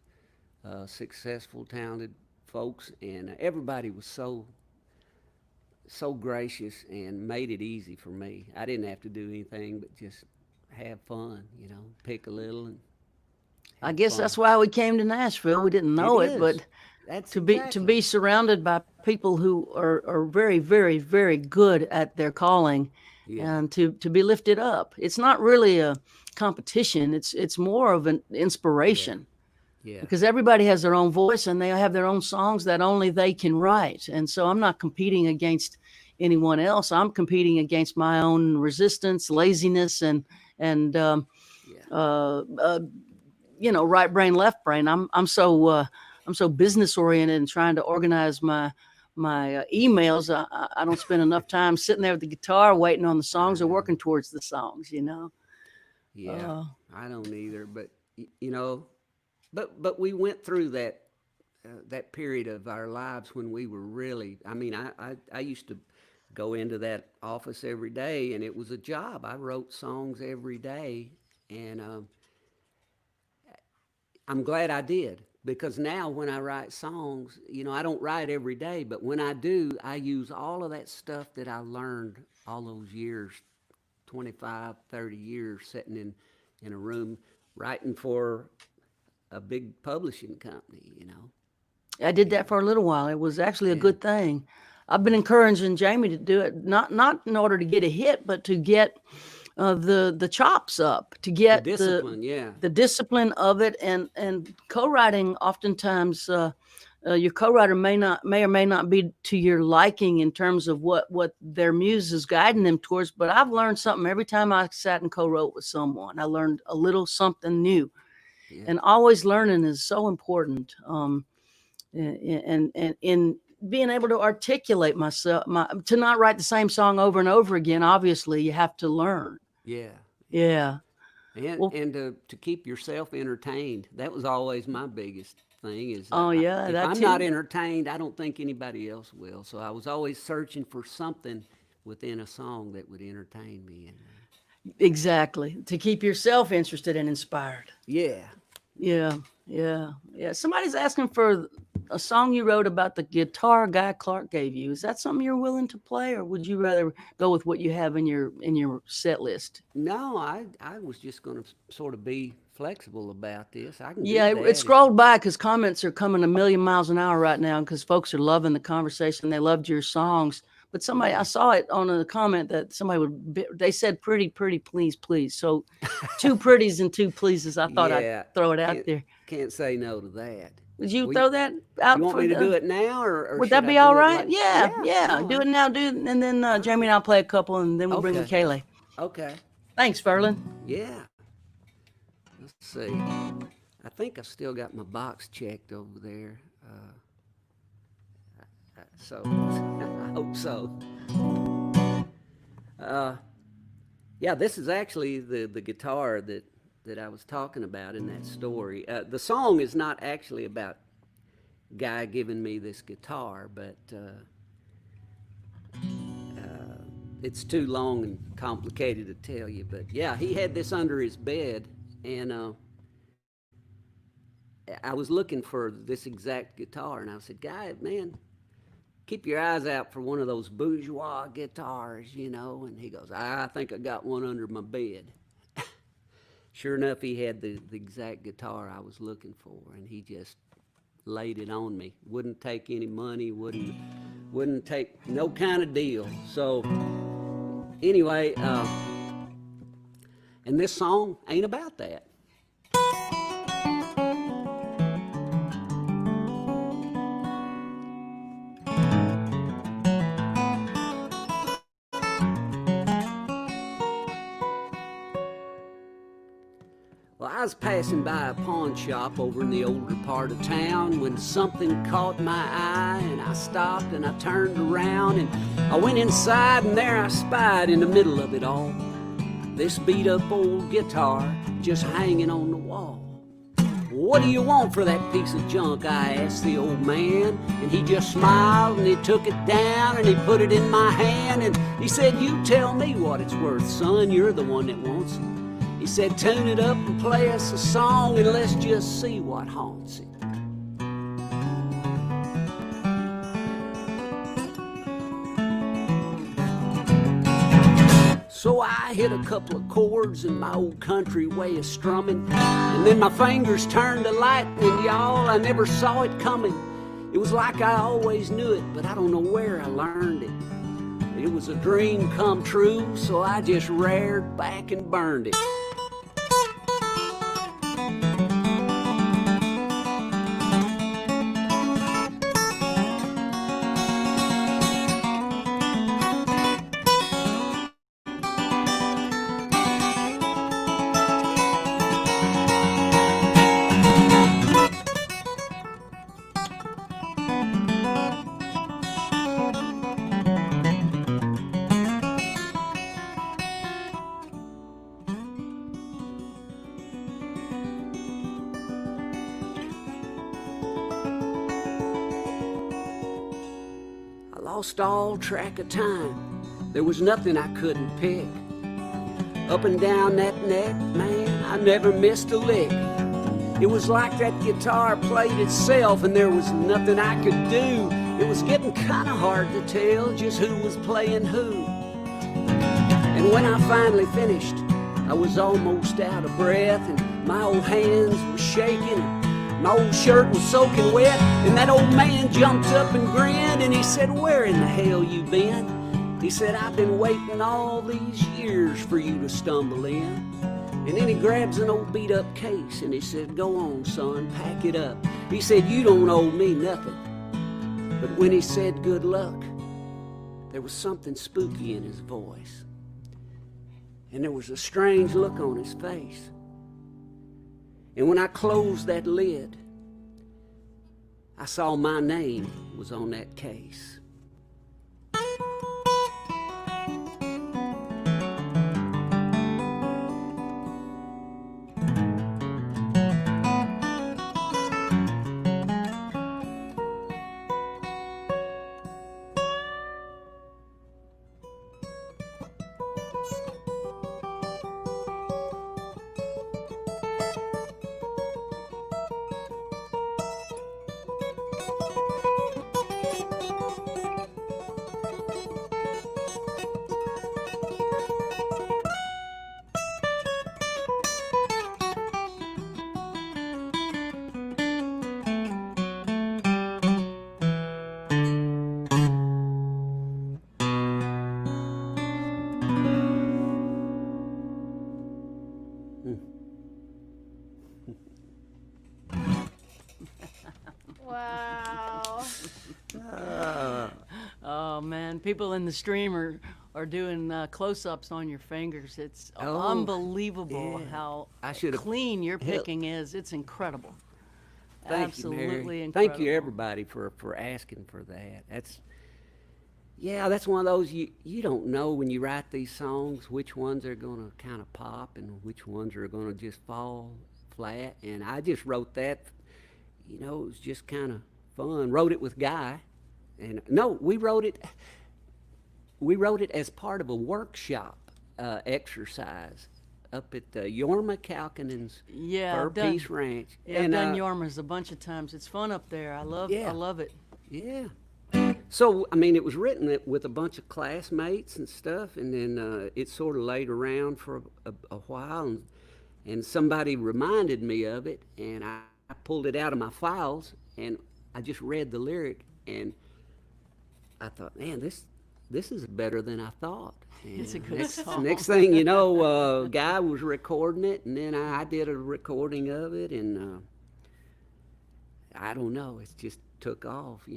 successful, talented folks. And everybody was so gracious and made it easy for me. I didn't have to do anything but just have fun, pick a little. And I guess that's why we came to Nashville. We didn't know it, but that's to be surrounded by people who are very, very, very good at their calling, and to be lifted up. It's not really a competition. It's more of an inspiration. Yeah. Because everybody has their own voice and they have their own songs that only they can write. And so I'm not competing against anyone else. I'm competing against my own resistance, laziness, and right brain, left brain. I'm so business oriented and trying to organize my emails. I don't spend enough time sitting there with the guitar waiting on the songs or working towards the songs. Yeah, I don't either. But But we went through that period of our lives when we were really. I mean, I used to go into that office every day, and it was a job. I wrote songs every day, and I'm glad I did, because now when I write songs, I don't write every day, but when I do, I use all of that stuff that I learned all those years, 25, 30 years, sitting in a room writing for a big publishing company. I did that for a little while. It was actually a good thing. I've been encouraging Jamie to do it, not in order to get a hit, but to get the chops up, to get the discipline, the discipline of it, and co-writing. Oftentimes, your co-writer may or may not be to your liking in terms of what their muse is guiding them towards. But I've learned something every time I sat and co-wrote with someone. I learned a little something new. Yeah. And always learning is so important. And in being able to articulate myself, to not write the same song over and over again. Obviously, you have to learn. Yeah. And to keep yourself entertained. That was always my biggest thing. Is if I'm not entertained, I don't think anybody else will. So I was always searching for something within a song that would entertain me. Exactly. To keep yourself interested and inspired. Yeah. Somebody's asking for a song you wrote about the guitar Guy Clark gave you. Is that something you're willing to play, or would you rather go with what you have in your set list? No, I was just going to sort of be flexible about this. I can. It scrolled by because comments are coming a million miles an hour right now because folks are loving the conversation. They loved your songs. But I saw it on a comment that they said pretty, please. So 2 pretties and 2 pleases. I thought I'd throw it out there. Can't say no to that. Would you throw that out? You want me to do it now, or would that be all right? Yeah. Do it now, dude. And then Jamie and I'll play a couple, and then we'll bring in Kaylee. Okay. Thanks, Verlon. Yeah. Let's see. I think I still got my box checked over there. So I hope so. Yeah, this is actually the guitar that I was talking about in that story. The song is not actually about Guy giving me this guitar, but it's too long and complicated to tell you. But yeah, he had this under his bed, and I was looking for this exact guitar, and I said, Guy, man, keep your eyes out for one of those bourgeois guitars, you know. And he goes, I think I got one under my bed. Sure enough, he had the exact guitar I was looking for, and he just laid it on me. Wouldn't take any money, wouldn't take no kind of deal. So anyway, and this song ain't about that. Well, I was passing by a pawn shop over in the older part of town when something caught my eye, and I stopped and I turned around and I went inside, and there I spied in the middle of it all this beat up old guitar just hanging on the wall. What do you want for that piece of junk? I asked the old man, and he just smiled and he took it down and he put it in my hand, and he said, you tell me what it's worth, son, you're the one that wants it. He said, tune it up and play us a song, and let's just see what haunts it. So I hit a couple of chords in my old country way of strumming, and then my fingers turned to lightning, y'all. I never saw it coming. It was like I always knew it, but I don't know where I learned it. It was a dream come true, so I just reared back and burned it. Lost all track of time. There was nothing I couldn't pick. Up and down that neck, man, I never missed a lick. It was like that guitar played itself and there was nothing I could do. It was getting kind of hard to tell just who was playing who. And when I finally finished, I was almost out of breath, and my old hands were shaking. My old shirt was soaking wet, and that old man jumped up and grinned, and he said, where in the hell you been? He said, I've been waiting all these years for you to stumble in. And then he grabs an old beat up case, and he said, go on, son, pack it up. He said, you don't owe me nothing. But when he said good luck, there was something spooky in his voice. And there was a strange look on his face. And when I closed that lid, I saw my name was on that case. Wow. Oh man, people in the stream are or doing close-ups on your fingers. It's Oh, unbelievable yeah. how I should've clean your helped. picking is. It's incredible. Thank you, Absolutely Mary. incredible. Thank you, everybody, for asking for that. That's one of those you don't know when you write these songs which ones are going to kind of pop and which ones are going to just fall flat. And I just wrote that, it was just kind of fun. Wrote it with Guy, and no, we wrote it. We wrote it as part of a workshop exercise up at Yorma Kalkinen's Yeah, Fur I've done. Peace Ranch. Yeah, I've done Yormers a bunch of times. It's fun up there. I love it. Yeah. So, I mean, it was written with a bunch of classmates and stuff, and then it sort of laid around for a while, and somebody reminded me of it, and I pulled it out of my files, and I just read the lyric, and I thought, man, this is better than I thought. And It's a good song. Next thing you know, Guy was recording it, and then I did a recording of it, and I don't know, it just took off.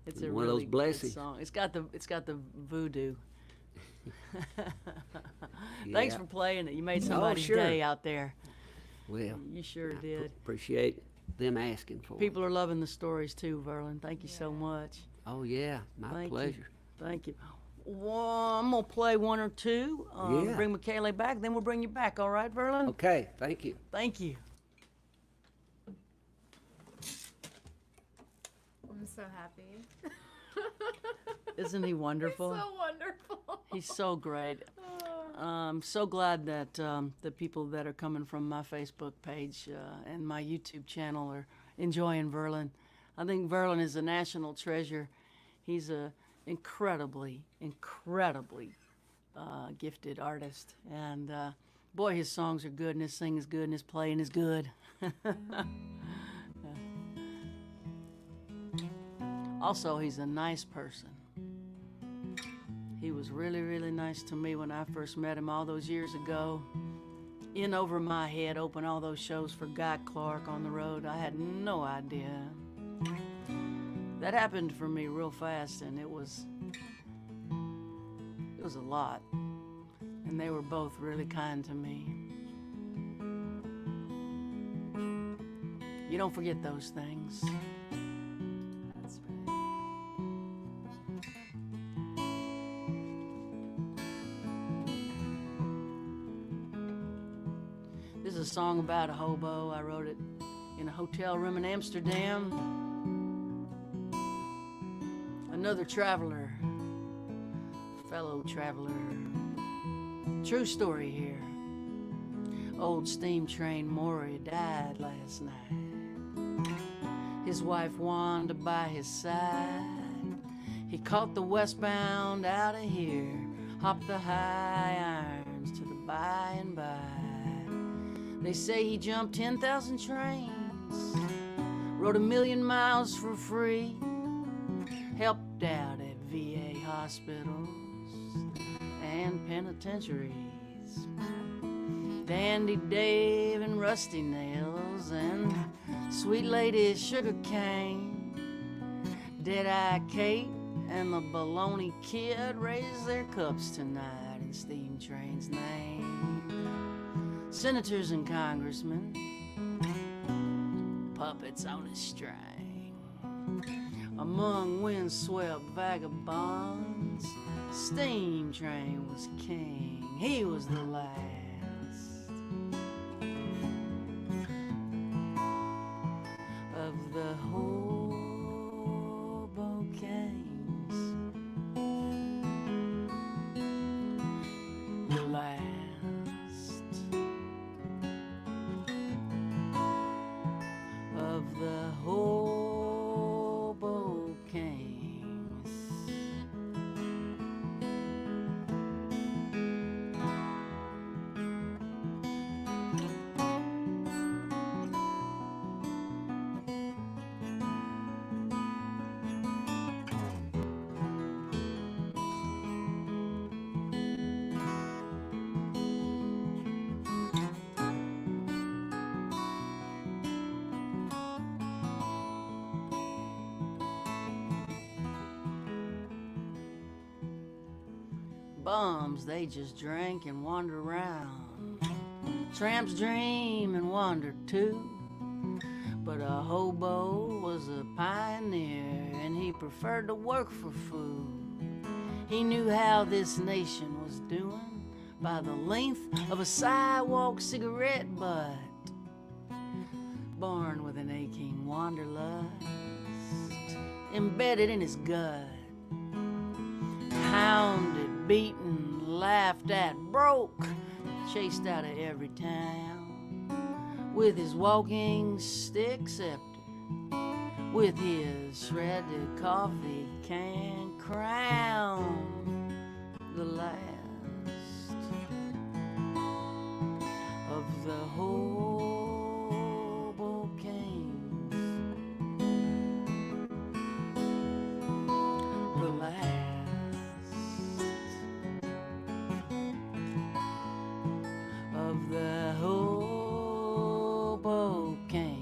It's a one of those really good blessings. song. It's got the voodoo. Thanks Yeah. for playing it. You made somebody's sure. day out there. Well, You sure I did. appreciate them asking for it. People are loving the stories too, Verlon. Thank you so much. Oh, yeah, my Thank pleasure. you. Thank you. Well, I'm gonna play one or two. Yeah. Bring Michaela back, then we'll bring you back. All right, Verlon? Okay, thank you. Thank you. I'm so happy. Isn't he wonderful? So wonderful. He's so great. I'm so glad that the people that are coming from my Facebook page and my YouTube channel are enjoying Verlon. I think Verlon is a national treasure. He's a incredibly gifted artist, and boy, his songs are good, and his singing is good, and his playing is good. Also, he's a nice person. He was really nice to me when I first met him all those years ago. In over my head, opened all those shows for Guy Clark on the road. I had no idea. That happened for me real fast, and it was a lot. And they were both really kind to me. You don't forget those things. That's right. This is a song about a hobo. I wrote it in a hotel room in Amsterdam. Another traveler, fellow traveler. True story here. Old steam train Maury died last night. His wife Wanda by his side. He caught the westbound out of here, hopped the high irons to the by and by. They say he jumped 10,000 trains, rode 1,000,000 miles for free, helped out at VA hospitals and penitentiaries. Dandy Dave and Rusty Nails and Sweet Lady Sugar Cane, Dead-Eye Kate and the Baloney Kid raise their cups tonight in Steam Train's name. Senators and congressmen, puppets on a string. Among windswept vagabonds, Steam Train was king. He was the last of the hobo kings. The last of the hobo kings. Bums, they just drank and wandered around. Tramps dream and wander too. But a hobo was a pioneer, and he preferred to work for food. He knew how this nation was doing by the length of a sidewalk cigarette butt. Born with an aching wanderlust embedded in his gut. Hounded, beaten, laughed at, broke, chased out of every town. With his walking stick scepter, with his shredded coffee can crown the last of the hobo kings. The last of the hobo kings.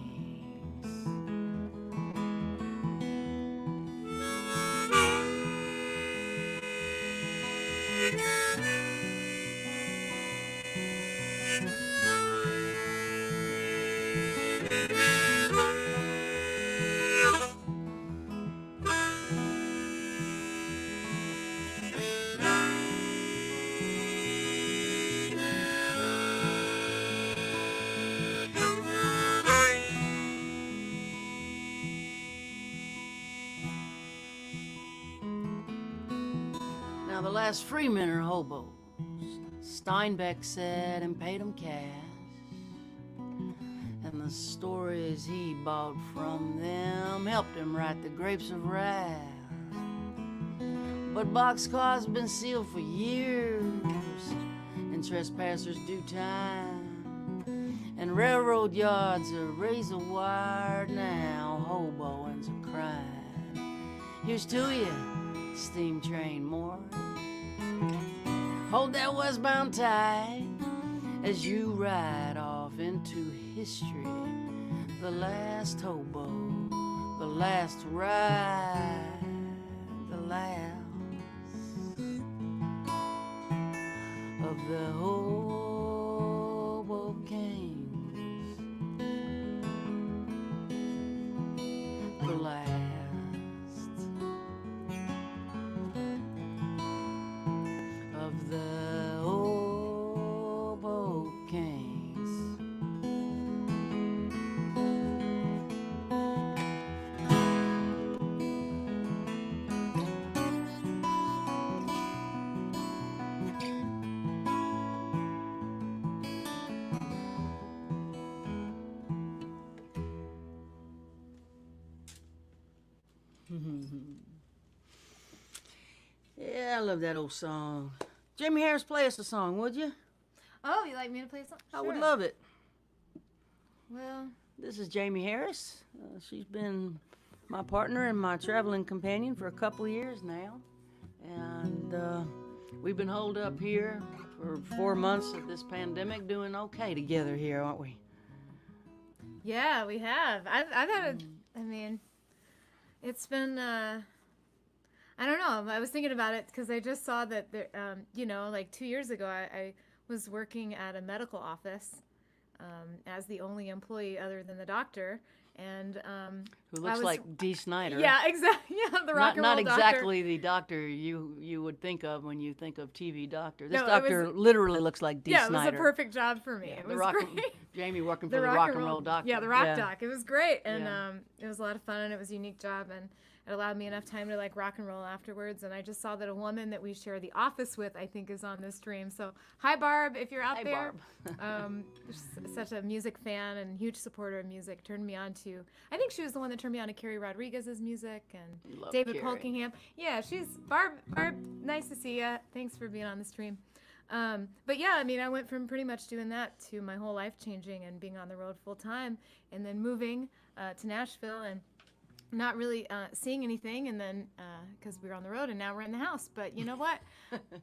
Now the last freemen are hobos, Steinbeck said, and paid them cash. And the stories he bought from them helped him write the Grapes of Wrath. But boxcars been sealed for years, and trespassers do time. And railroad yards are razor wired now, hoboing's a crime. Here's to you, steam train Maury. Hold that westbound tight as you ride off into history. The last hobo, the last ride, the last of the hobo kings. The last of the hobo kings. Yeah, I love that old song. Jamie Harris, play us a song, would you? Oh, you like me to play something? I would love it. Well, This is Jamie Harris. She's been my partner and my traveling companion for a couple of years now. And we've been holed up here for 4 months of this pandemic, doing okay together here, aren't we? yeah, we have. I've had I mean, it's been, I don't know. I was thinking about it because I just saw that, there, like 2 years ago, I was working at a medical office as the only employee other than the doctor. And Who looks like Dee Snider. yeah, exactly. Yeah, the rock and roll Not doctor. exactly the doctor you would think of when you think of TV doctor. This No, it doctor literally looks like Dee Yeah, it Snider. was a perfect job for me. It was great. Jamie working for the rock and roll doctor. Yeah, the rock doc. It was great, and Yeah. it was a lot of fun, and it was a unique job, and it allowed me enough time to like rock and roll afterwards. And I just saw that a woman that we share the office with, I think, is on this stream. So hi, Barb, if you're out Hey, there. Barb. Such a music fan and huge supporter of music. Turned me on to, I think she was the one that turned me on to Carrie Rodriguez's music and Love David Carrie. Polkingham. Yeah, she's Barb. Nice to see you. Thanks for being on the stream. But yeah, I mean, I went from pretty much doing that to my whole life changing and being on the road full time, and then moving to Nashville and not really seeing anything, and then because we were on the road and now we're in the house. But you know what?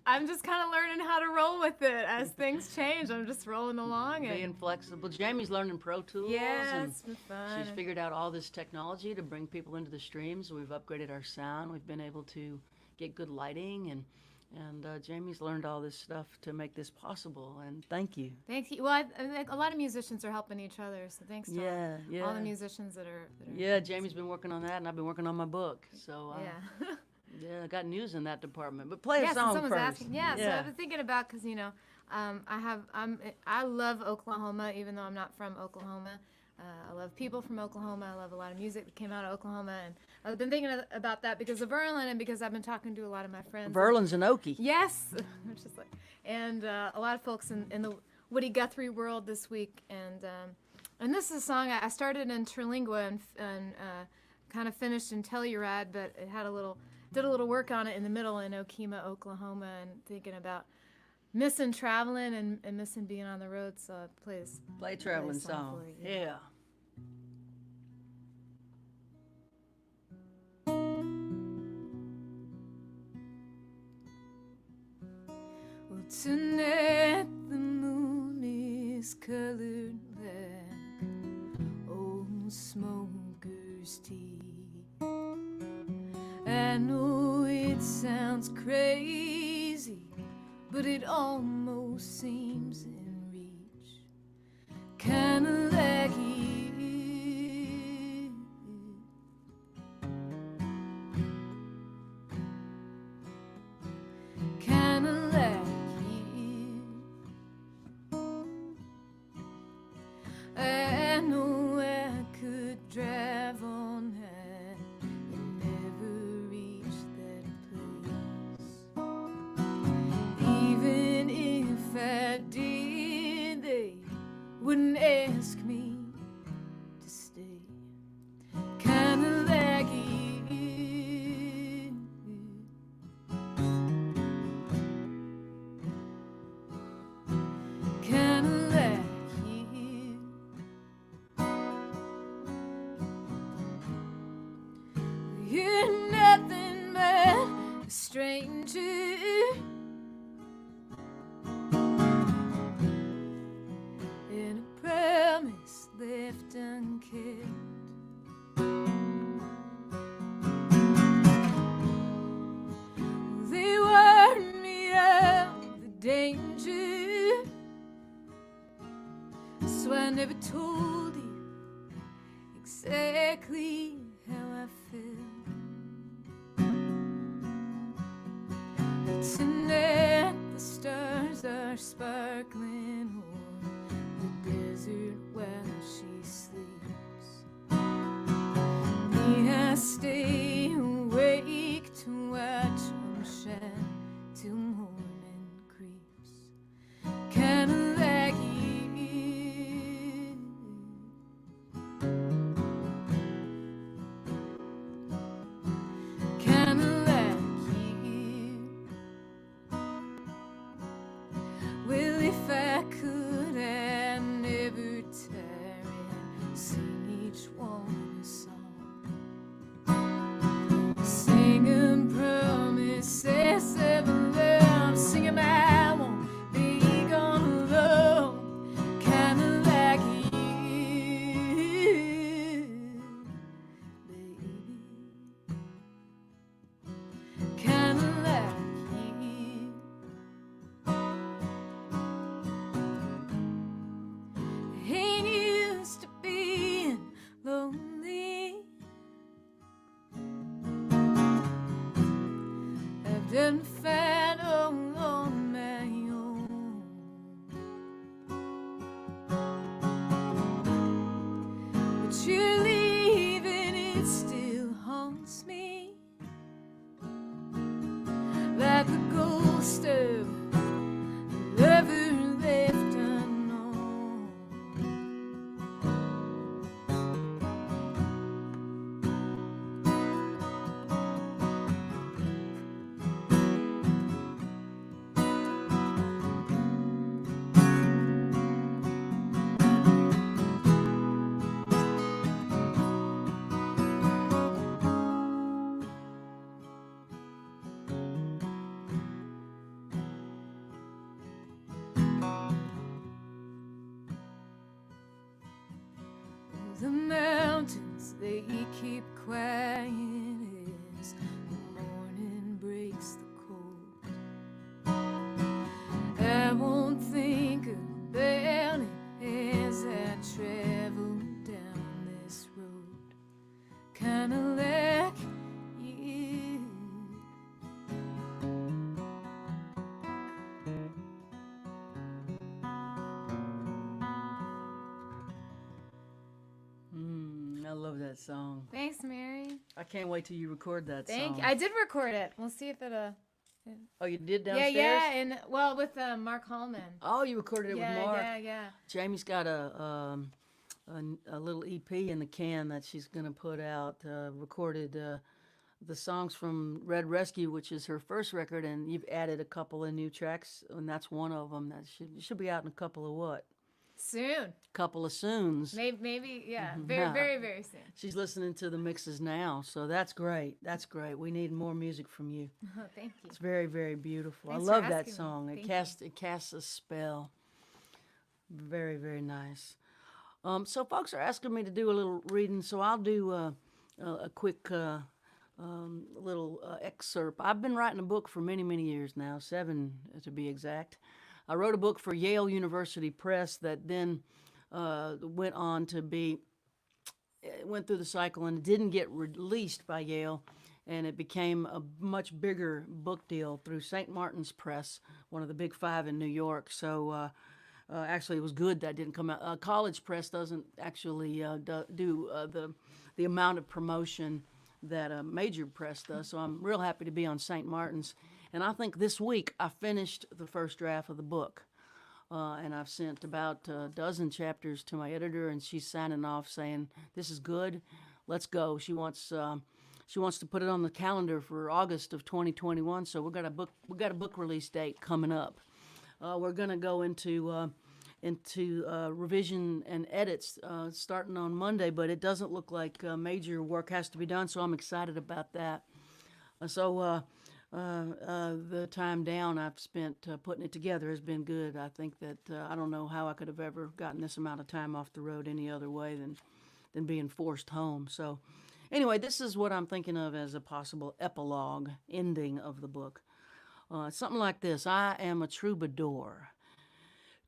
I'm just kind of learning how to roll with it as things change. I'm just rolling along and Being flexible. Jamie's learning Pro Tools. yeah, and it's been fun. she's figured out all this technology to bring people into the streams. We've upgraded our sound. We've been able to get good lighting, and And Jamie's learned all this stuff to make this possible. And thank you. Thank you. Well, I think a lot of musicians are helping each other, so thanks to all the Yeah. musicians that are. Yeah, Jamie's been working on that, and I've been working on my book. So Yeah. yeah, I got news in that department. But play a Yes, and song someone's first. asking. Yeah, so I've been thinking about because I love Oklahoma, even though I'm not from Oklahoma. I love people from Oklahoma. I love a lot of music that came out of Oklahoma, and I've been thinking about that because of Verlon and because I've been talking to a lot of my friends. Verlon's an Okie. Yes, which is like, and a lot of folks in the Woody Guthrie world this week, and this is a song I started in Terlingua and kind of finished in Telluride, but it had did a little work on it in the middle in Okemah, Oklahoma, and thinking about missing traveling and missing being on the road. So I Play a traveling song. for you. Yeah. Well, tonight the moon is colored like old smoker's tea. I know it sounds crazy, but it almost seems in reach, kinda like you, kinda like you. I know I could drive on high and never reach that place. Even if I did, they wouldn't ask me to stay. Kinda like you. Kinda like you. You're nothing but a stranger, and a promise left unkept. They warned me of the danger, so I never told you exactly how I felt. Tonight the stars are sparkling o'er the desert while she sleeps. Me, I stay awake to watch them shine till morning creeps. Kinda like you. Kinda like you. Well, if I could, I'd never tire and sing each one a song. Singing promises of love, singing I won't be gone alone. Kinda like you, baby. Kinda like you. Ain't used to being lonely. I've done fine all on my own. But you're leaving, it still haunts me like the ghost of a lover left unknown. The mountains, they keep quiet as the morning breaks the cold. love that song. Thanks, Mary. I can't wait till you record that Thank song. you. I did record it. We'll see if it Oh, you did Yeah, downstairs? yeah, and well with Mark Hallman. Oh, you recorded it Yeah, with Mark. yeah. Jamie's got a little EP in the can that she's gonna put out. Recorded the songs from Red Rescue, which is her first record, and you've added a couple of new tracks, and that's one of them that should be out in a couple of what? Soon. Couple of soons. Maybe yeah. Mhm. Very, Yeah. very, very soon. She's listening to the mixes now, so that's great. That's great. We need more music from you. Oh, thank you. It's very, very beautiful. Thanks I for love that asking me. song. Thank It casts a spell. Very, very nice. So folks are asking me to do a little reading, so I'll do a quick little excerpt. I've been writing a book for many, many years now, 7 to be exact. I wrote a book for Yale University Press that then went on to be, went through the cycle and didn't get released by Yale, and it became a much bigger book deal through St. Martin's Press, one of the big 5 in New York. So actually, it was good that didn't come out. College Press doesn't actually do the amount of promotion that a major press does. So I'm real happy to be on St. Martin's. And I think this week I finished the first draft of the book. And I've sent about a dozen chapters to my editor, and she's signing off saying, "This is good. Let's go." She wants to put it on the calendar for August of 2021. So we got a book release date coming up. We're gonna go into revision and edits starting on Monday, but it doesn't look like major work has to be done. So I'm excited about that. The time down I've spent putting it together has been good. I think that I don't know how I could have ever gotten this amount of time off the road any other way than being forced home. So anyway, this is what I'm thinking of as a possible epilogue ending of the book. Something like this: I am a troubadour.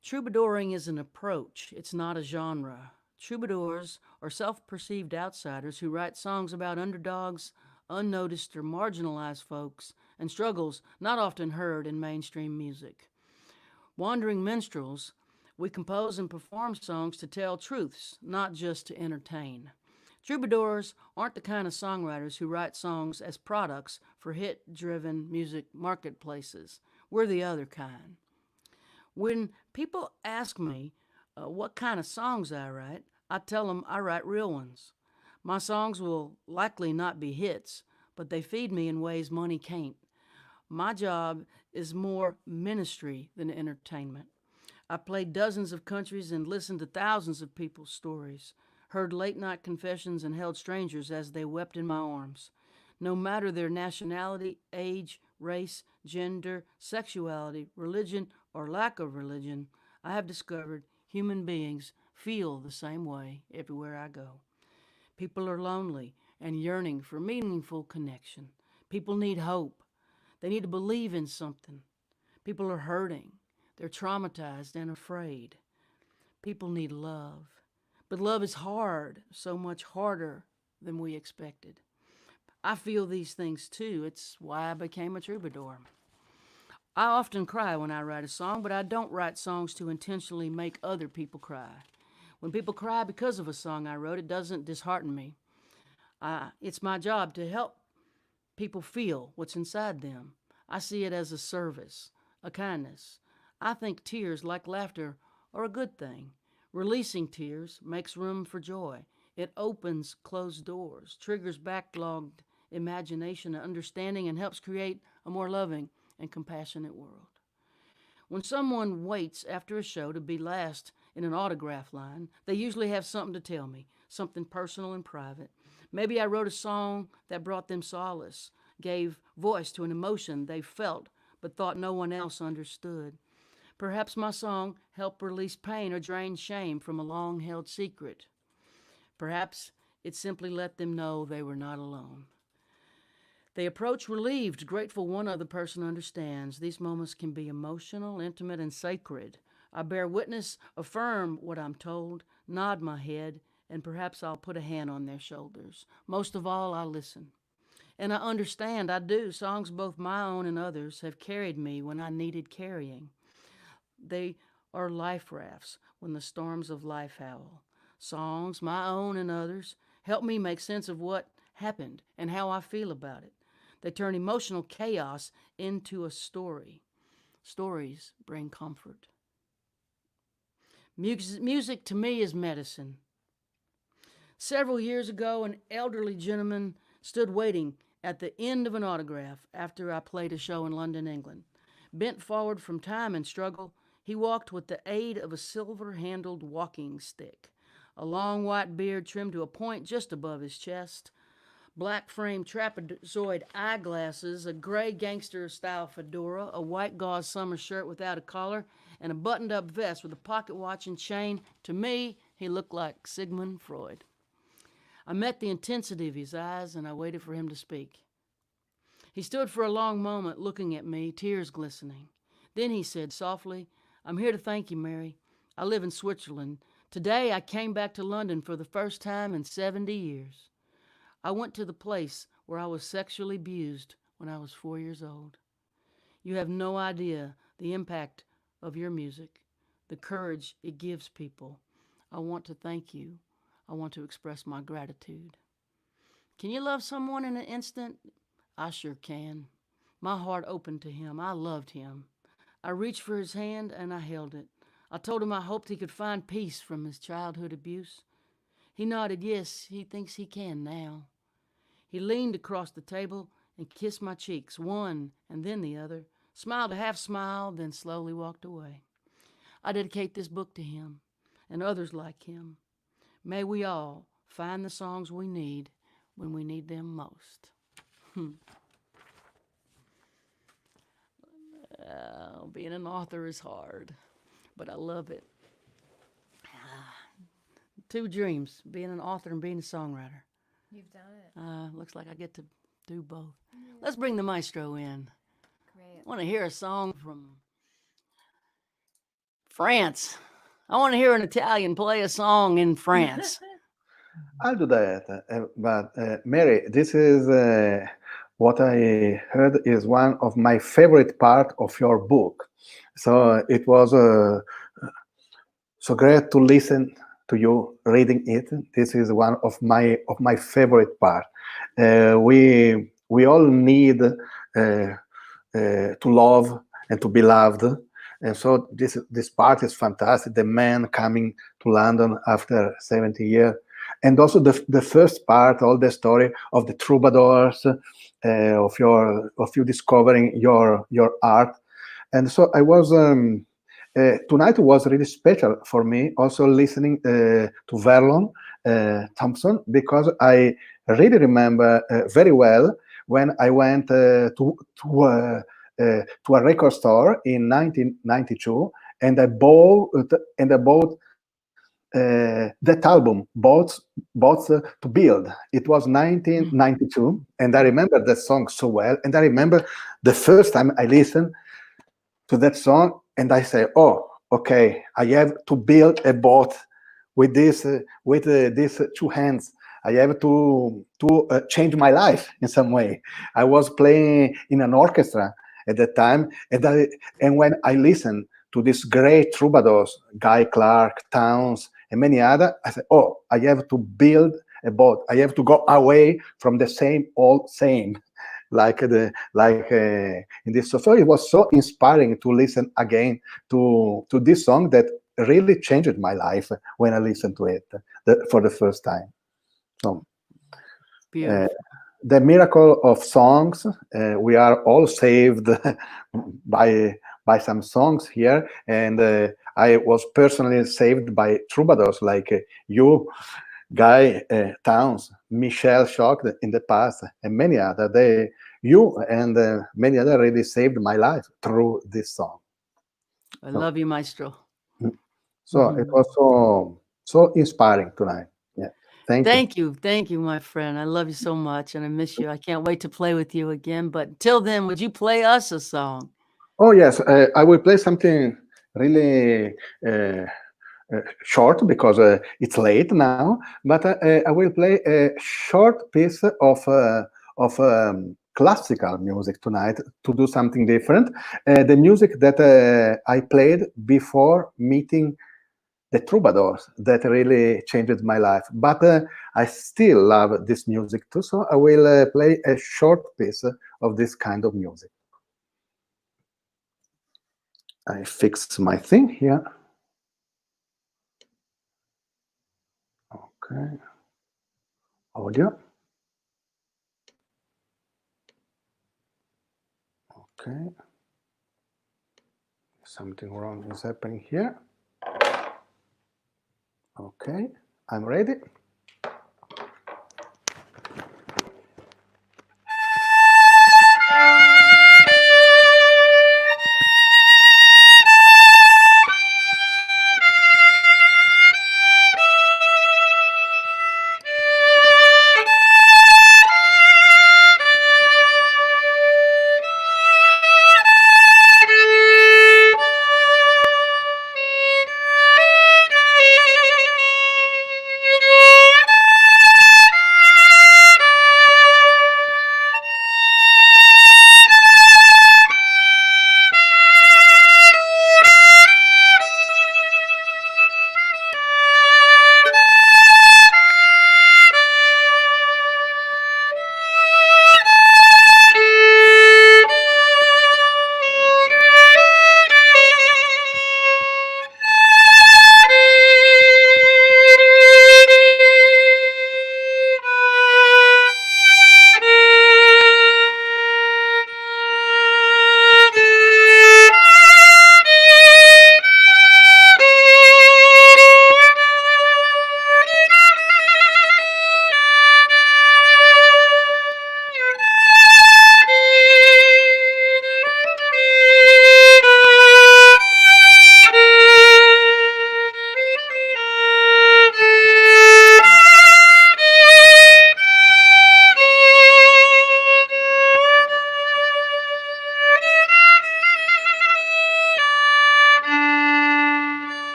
Troubadouring is an approach. It's not a genre. Troubadours are self-perceived outsiders who write songs about underdogs, unnoticed or marginalized folks, and struggles not often heard in mainstream music. Wandering minstrels, we compose and perform songs to tell truths, not just to entertain. Troubadours aren't the kind of songwriters who write songs as products for hit-driven music marketplaces. We're the other kind. When people ask me what kind of songs I write, I tell them I write real ones. My songs will likely not be hits, but they feed me in ways money can't. My job is more ministry than entertainment. I played dozens of countries and listened to thousands of people's stories, heard late-night confessions and held strangers as they wept in my arms. No matter their nationality, age, race, gender, sexuality, religion, or lack of religion, I have discovered human beings feel the same way everywhere I go. People are lonely and yearning for meaningful connection. People need hope. They need to believe in something. People are hurting. They're traumatized and afraid. People need love. But love is hard, so much harder than we expected. I feel these things too. It's why I became a troubadour. I often cry when I write a song, but I don't write songs to intentionally make other people cry. When people cry because of a song I wrote, it doesn't dishearten me. It's my job to help people feel what's inside them. I see it as a service, a kindness. I think tears, like laughter, are a good thing. Releasing tears makes room for joy. It opens closed doors, triggers backlogged imagination and understanding, and helps create a more loving and compassionate world. When someone waits after a show to be last in an autograph line, they usually have something to tell me, something personal and private. Maybe I wrote a song that brought them solace, gave voice to an emotion they felt but thought no one else understood. Perhaps my song helped release pain or drain shame from a long-held secret. Perhaps it simply let them know they were not alone. They approach relieved, grateful one other person understands. These moments can be emotional, intimate, and sacred. I bear witness, affirm what I'm told, nod my head, and perhaps I'll put a hand on their shoulders. Most of all, I listen. And I understand, I do. Songs both my own and others have carried me when I needed carrying. They are life rafts when the storms of life howl. Songs, my own and others, help me make sense of what happened and how I feel about it. They turn emotional chaos into a story. Stories bring comfort. Music to me is medicine. Several years ago, an elderly gentleman stood waiting at the end of an autograph after I played a show in London, England. Bent forward from time and struggle, he walked with the aid of a silver-handled walking stick, a long white beard trimmed to a point just above his chest, black framed trapezoid eyeglasses, a gray gangster-style fedora, a white gauze summer shirt without a collar, and a buttoned-up vest with a pocket watch and chain. To me, he looked like Sigmund Freud. I met the intensity of his eyes, and I waited for him to speak. He stood for a long moment looking at me, tears glistening. Then he said softly, "I'm here to thank you, Mary. I live in Switzerland. Today I came back to London for the first time in 70 years. I went to the place where I was sexually abused when I was 4 years old. You have no idea the impact of your music, the courage it gives people. I want to thank you. I want to express my gratitude." Can you love someone in an instant? I sure can. My heart opened to him. I loved him. I reached for his hand and I held it. I told him I hoped he could find peace from his childhood abuse. He nodded yes, he thinks he can now. He leaned across the table and kissed my cheeks, one and then the other, smiled a half smile, then slowly walked away. I dedicate this book to him and others like him. May we all find the songs we need when we need them most. Being an author is hard, but I love it. Two dreams, being an author and being a songwriter. You've done it. Looks like I get to do both. Let's bring the maestro in. Great. I want to hear a song from France. I want to hear an Italian play a song in France. I'll do that. But Mary, this is what I heard is one of my favorite part of your book. So it was so great to listen to you reading it. This is one of my favorite part. We all need to love and to be loved. And so this part is fantastic. The man coming to London after 70 years. And also the first part, all the story of the troubadours, of you discovering your art. And so I was tonight was really special for me, also listening to Verlon Thompson, because I really remember very well when I went to a record store in 1992, and I bought that album, Boats to Build. It was 1992, and I remember that song so well. And I remember the first time I listened to that song, and I say, "Oh, okay, I have to build a boat with these two hands. I have to change my life in some way." I was playing in an orchestra at that time, and when I listened to these great troubadours, Guy Clark, Townes, and many other, I said, "Oh, I have to build a boat. I have to go away from the same old same." Like in this. So it was so inspiring to listen again to this song that really changed my life when I listened to it for the first time. So the miracle of songs. We are all saved by some songs here, and I was personally saved by troubadours like you, Guy Townes, Michel Choc in the past, and many other. You and many other really saved my life through this song. I love you, maestro. So it was so inspiring tonight. Yeah, thank you, my friend. I love you so much, and I miss you. I can't wait to play with you again. But until then, would you play us a song? Oh yes, I will play something really short because it's late now. But I will play a short piece of classical music tonight to do something different. The music that I played before meeting the troubadours that really changed my life. But I still love this music too, so I will play a short piece of this kind of music. I fix my thing here. Okay. Audio. Okay. Something wrong is happening here. Okay, I'm ready.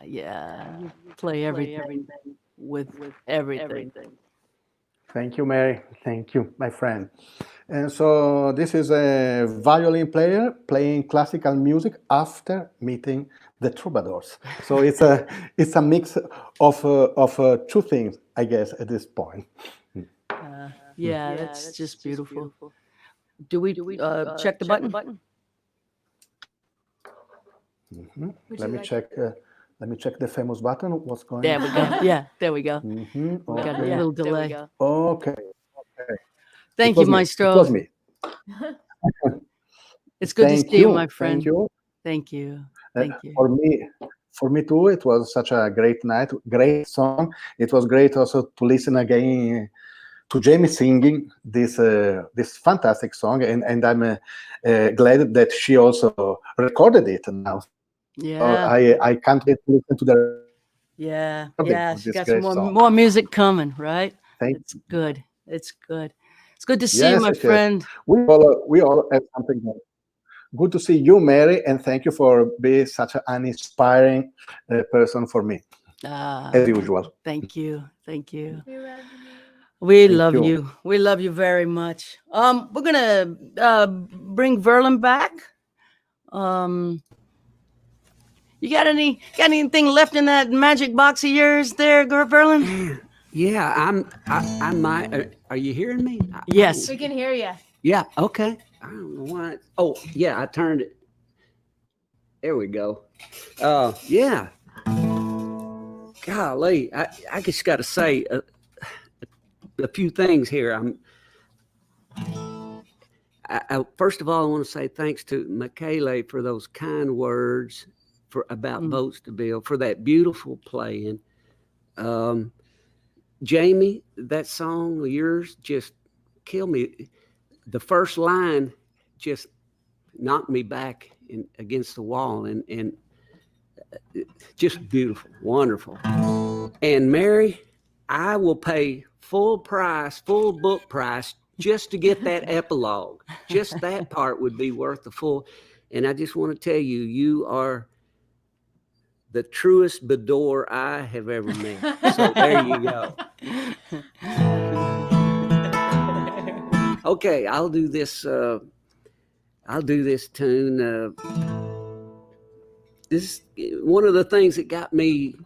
Yeah, you play everything with everything. Thank you, Mary. Thank you, my friend. And so this is a violin player playing classical music after meeting the troubadours. So it's a mix of two things, I guess, at this point. Yeah, that's just beautiful. Do we check the button? Mhm. Would Let you me like- check. Let me check the famous button. What's going There on? we go. Yeah, there we go. Mhm. We got a Okay. little delay. Okay. Thank It you, was me. It Maestro. was me. It's good to Thank see you, you. my friend. Thank you. Thank you. Uh, Thank you. for me too, it was such a great night, great song. It was great also to listen again to Jamie singing this fantastic song, and I'm glad that she also recorded it now. Yeah. I can't wait to listen to the Yeah. recording Yeah. of She this got some great song. more music coming, right? Thank It's good. It's good. It's good to see you, Yes, my it is. friend. We all have something. Good to see you, Mary, and thank you for being such an inspiring person for me, as usual. Thank you. Thank you. We love you. We Thank love you. you. We love you very much. We're gonna bring Verlon back. You got anything left in that magic box of yours there, Verlon? Yeah, I might. Are you hearing me? Yes. We can hear you. Yeah. Okay. I don't know why. Oh, yeah. I turned it. There we go. Yeah. Golly, I just got to say a few things here. First of all, I want to say thanks to Michele for those kind words about Votes to Bill, for that beautiful playing. Jamie, that song of yours just killed me. The first line just knocked me back against the wall, and just beautiful, wonderful. And Mary, I will pay full price, full book price, just to get that epilogue. Just that part would be worth the full. And I just want to tell you, you are the truest Bador I have ever met. So there you go. Okay, I'll do this tune. This is one of the things that got me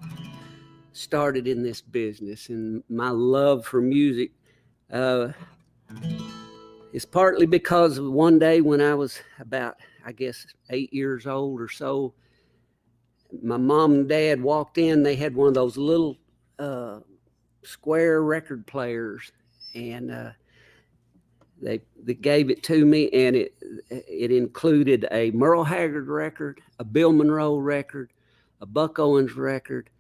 started in this business, and my love for music is partly because one day when I was about, I guess, 8 years old or so, my mom and dad walked in. They had one of those little square record players, and they gave it to me, and it included a Merle Haggard record, a Bill Monroe record, a Buck Owens record,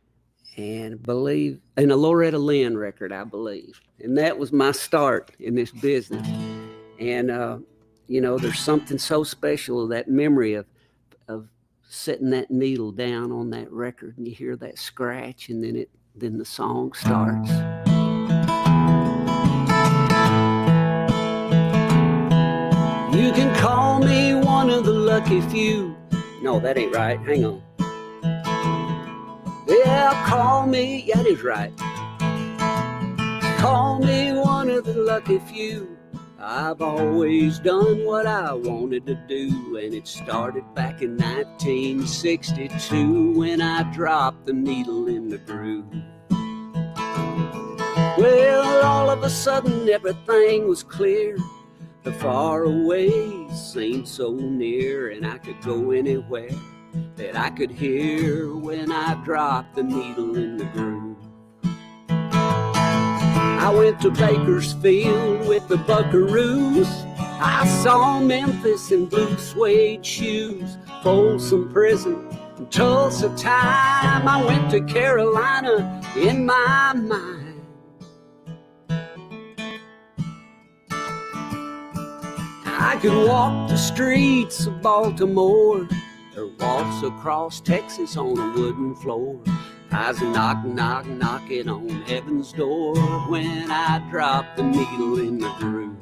and a Loretta Lynn record, I believe. And that was my start in this business. And there's something so special, that memory of setting that needle down on that record, and you hear that scratch, and then the song starts. You can call me one of the lucky few. No, that ain't right. Hang on. Yeah, call me. Yeah, that is right. Call me one of the lucky few. I've always done what I wanted to do, and it started back in 1962 when I dropped the needle in the groove. Well, all of a sudden everything was clear. The far away seemed so near, and I could go anywhere that I could hear when I dropped the needle in the groove. I went to Bakersfield with the Buckaroos. I saw Memphis in blue suede shoes, Folsom Prison and Tulsa time. I went to Carolina in my mind. I could walk the streets of Baltimore or waltz across Texas on a wooden floor. I was knocking on heaven's door when I dropped the needle in the groove.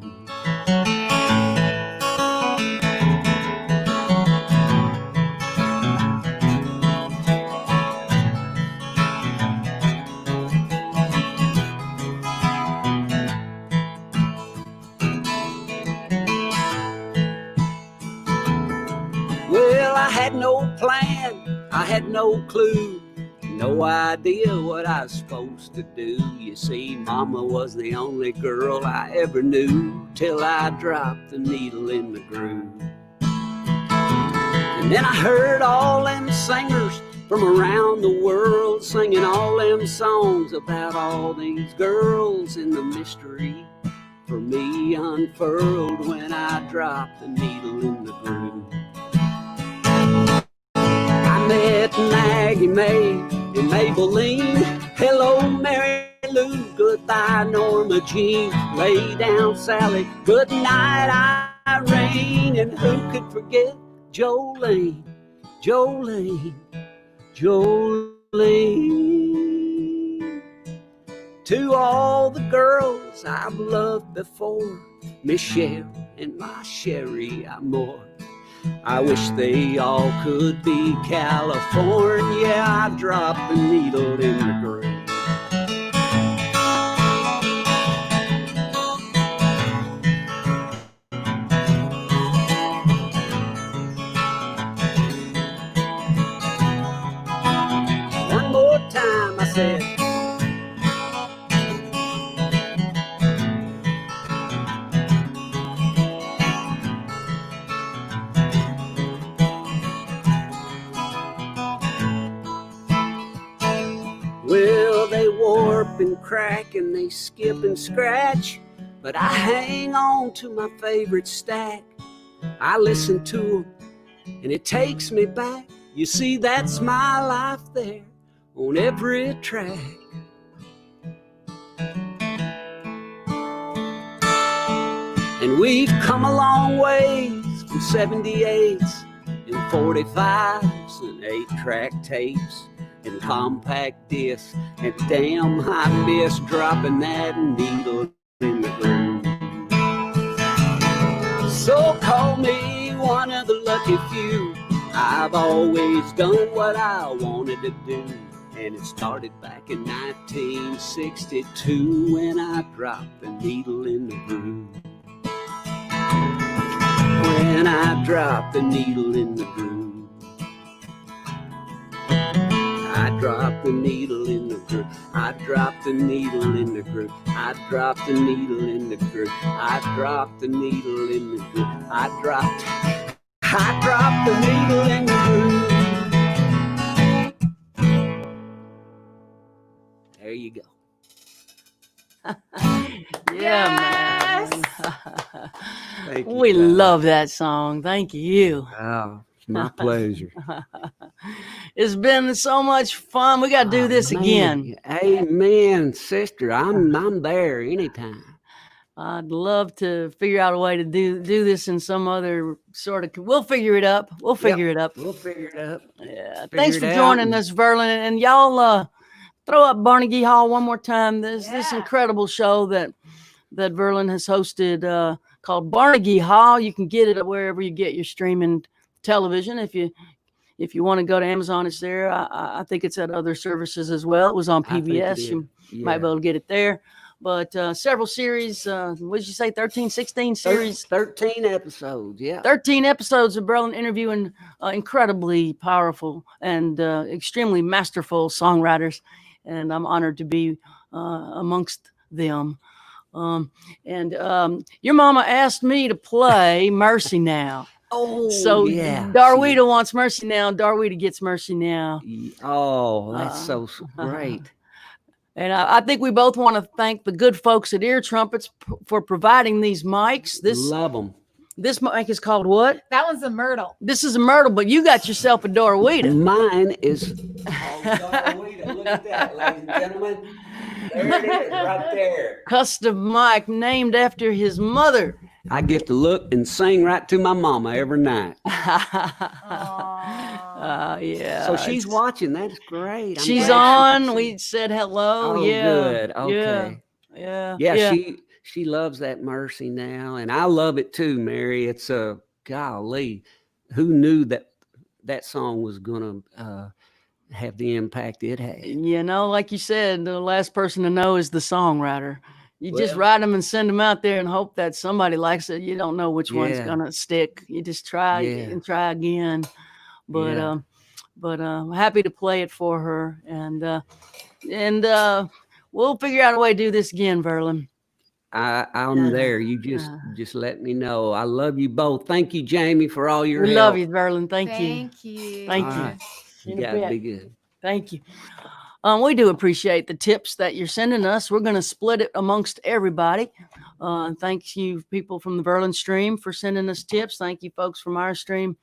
Well, I had no plan, I had no clue, no idea what I was supposed to do. You see, Mama was the only girl I ever knew till I dropped the needle in the groove. And then I heard all them singers from around the world singing all them songs about all these girls, and the mystery for me unfurled when I dropped the needle in the groove. I met Maggie May and Maybelline. Hello, Mary Lou. Goodbye, Norma Jean. Lay down, Sally. Good night, Irene. And who could forget Jolene? Jolene. Jolene. To all the girls I've loved before, Michelle and my Sherry Amore, I wish they all could be California. I dropped the needle in the groove. One more time, I said. Well, they warp and crack and they skip and scratch, but I hang on to my favorite stack. I listen to them and it takes me back. You see, that's my life there on every track. And we've come a long ways from 78s and 45s and 8-track tapes and compact discs, and damn, I miss dropping that needle in the groove. So call me one of the lucky few. I've always done what I wanted to do, and it started back in 1962 when I dropped the needle in the groove. drop the needle in the groove. I drop the needle in the groove. I drop the needle in the groove. I drop the needle in the groove. I drop the needle in the groove. I drop the needle in the groove. There you go. Yeah, man. Thank you, We guys. love that song. Thank you. Oh, it's my pleasure. It's been so much fun. We got to do this man. again. Amen, sister. I'm there anytime. I'd love to figure out a way to do this in some other sort of. We'll figure it up. We'll figure it up. We'll figure it up. Yeah. Figure Thanks it for out joining and- us, Verlon, and y'all throw up Barnegie Hall one more time. There's this Yeah. incredible show that Verlon has hosted called Barnegie Hall. You can get it wherever you get your streaming television. If you want to go to Amazon, it's there. I think it's at other services as well. It was on I think it PBS. is. You Yeah. might be able to get it there. But several series, what did you say, 13, 16 series? 13 episodes, yeah. 13 episodes of Verlon interviewing incredibly powerful and extremely masterful songwriters. And I'm honored to be amongst them. Your mama asked me to play Mercy Now. Oh, So yeah. Darwita wants Mercy Now. Darwita gets Mercy Now. Oh, that's so great. And I think we both want to thank the good folks at Ear Trumpets for providing these mics. Love them. This mic is called what? That one's a Myrtle. This is a Myrtle, but you got yourself a Darwita. Mine is. Oh, Darwita. Look at that, ladies and gentlemen. There it is, right there. Custom mic named after his mother. I get to look and sing right to my mama every night. Yeah. So she's watching. That's great. I'm She's glad on. We said hello. Oh, yeah. good. Okay. Yeah. She loves that Mercy Now, and I love it too, Mary. It's golly, who knew that song was gonna have the impact it had? Like you said, the last person to know is the songwriter. You just Well- write them and send them out there and hope that somebody likes it. You don't know which one's Yeah. gonna stick. You just try Yeah. and try again. But Yeah. I'm happy to play it for her, and we'll figure out a way to do this again, Verlon. I'm there. You just let me know. I love you both. Thank you, Jamie, for all your We help. love you, Verlon. Thank you. Thank you. Thank All you. right. You In a gotta bit. be good. Thank you. We do appreciate the tips that you're sending us. We're going to split it amongst everybody. Thank you, people from the Verlon stream, for sending us tips. Thank you, folks from our stream.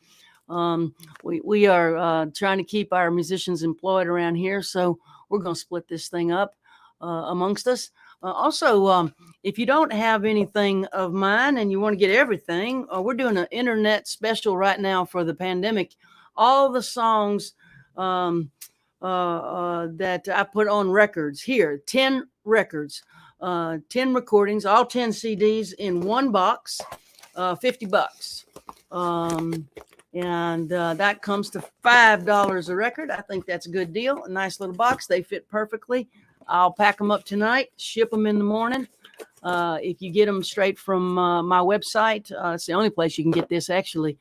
We are trying to keep our musicians employed around here, so we're going to split this thing up amongst us. Also, if you don't have anything of mine and you want to get everything, we're doing an internet special right now for the pandemic. All the songs that I put on records here, 10 records, 10 recordings, all 10 CDs in one box, $50. That comes to $5 a record. I think that's a good deal. A nice little box. They fit perfectly. I'll pack them up tonight, ship them in the morning. If you get them straight from my website, it's the only place you can get this, actually.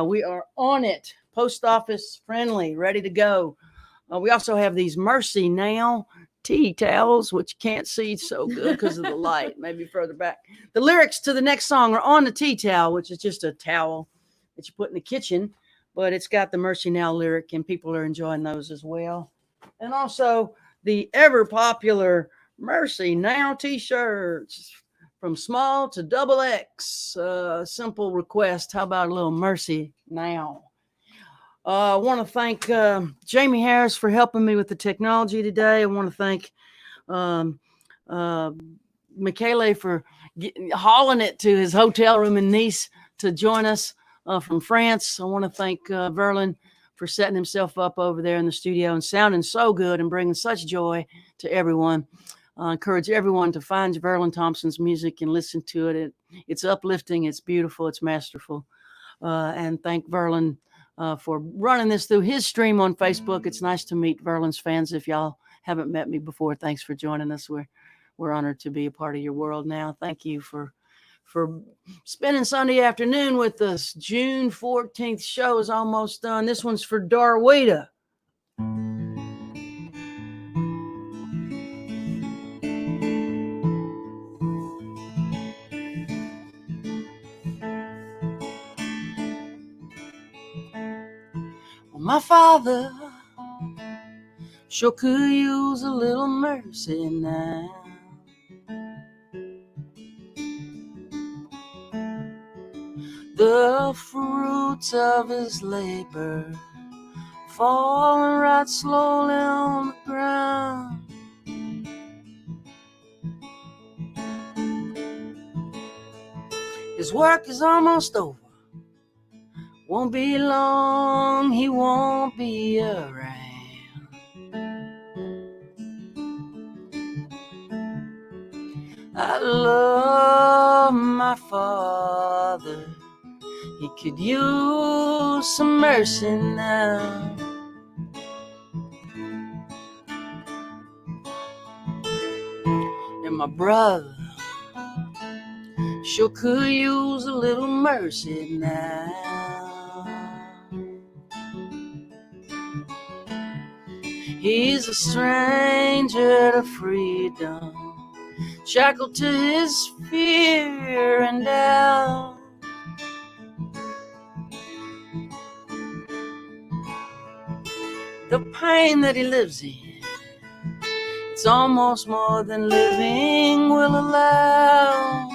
We are on it. Post office friendly, ready to go. We also have these Mercy Now tea towels, which you can't see so good because of the light, maybe further back. The lyrics to the next song are on the tea towel, which is just a towel that you put in the kitchen, but it's got the Mercy Now lyric, and people are enjoying those as well. And also the ever popular Mercy Now t-shirts from small to double X. Simple request. How about a little Mercy Now? I want to thank Jamie Harris for helping me with the technology today. I want to thank Michele for hauling it to his hotel room in Nice to join us from France. I want to thank Verlon for setting himself up over there in the studio and sounding so good and bringing such joy to everyone. I encourage everyone to find Verlon Thompson's music and listen to it. It's uplifting, it's beautiful, it's masterful. And thank Verlon for running this through his stream on Facebook. It's nice to meet Verlon's fans. If y'all haven't met me before, thanks for joining us. We're honored to be a part of your world now. Thank you for for spending Sunday afternoon with us. June 14th show is almost done. This one's for Darwita. Well, my father sure could use a little mercy now. The fruits of his labor falling right slowly on the ground. His work is almost over. Won't be long, he won't be around. I love my father. He could use some mercy now. And my brother sure could use a little mercy now. He's a stranger to freedom, shackled to his fear and doubt. The pain that he lives in, it's almost more than living will allow.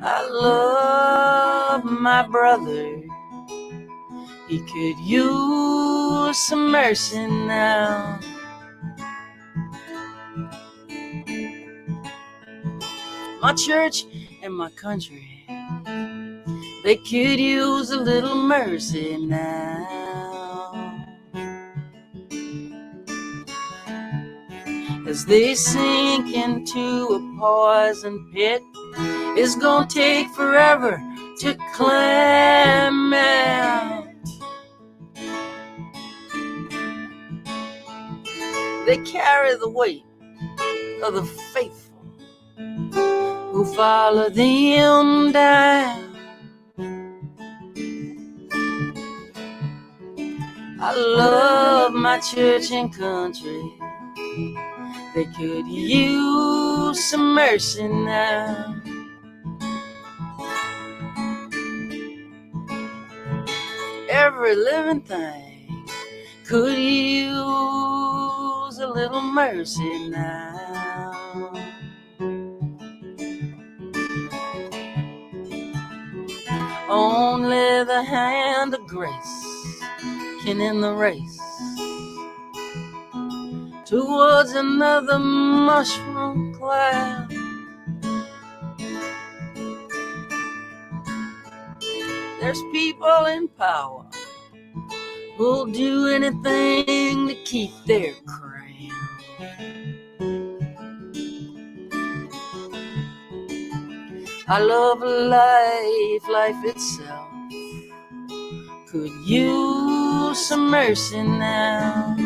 I love my brother. He could use some mercy now. My church and my country, they could use a little mercy now. As they sink into a poison pit, it's gonna take forever to climb out. They carry the weight of the faithful who follow them down. I love my church and country. They could use some mercy now. Every living thing could use a little mercy now. Only the hand of grace can end the race towards another mushroom cloud. There's people in power who'll do anything to keep their crown. I love life itself could use some mercy now.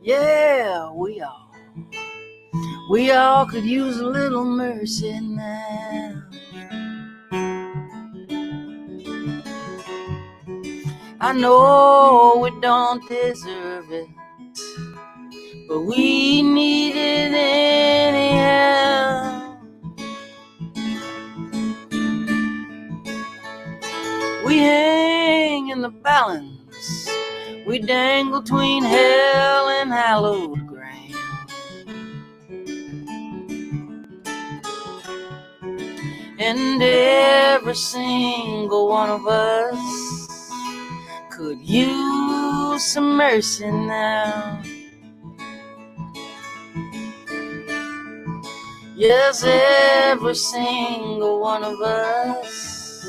Yeah, we all could use a little mercy now. I know we don't deserve it, but we need it anyhow. We hang in the balance. We dangle between hell and hallowed ground. And every single one of us could use some mercy now. Yes, every single one of us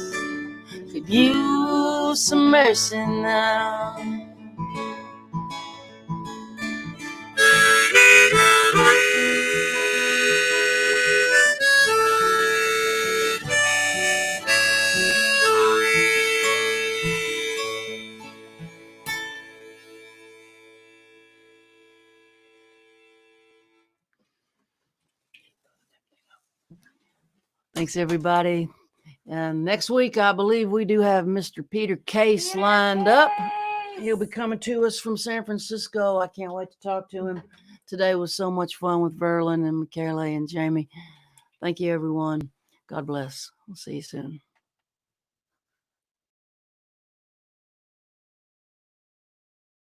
could use some mercy now. Thanks, everybody. And next week, I believe we do have Mr. Peter Case lined up. He'll be coming to us from San Francisco. I can't wait to talk to him. Today was so much fun with Verlon and Michaela and Jamie. Thank you, everyone. God bless. We'll see you soon.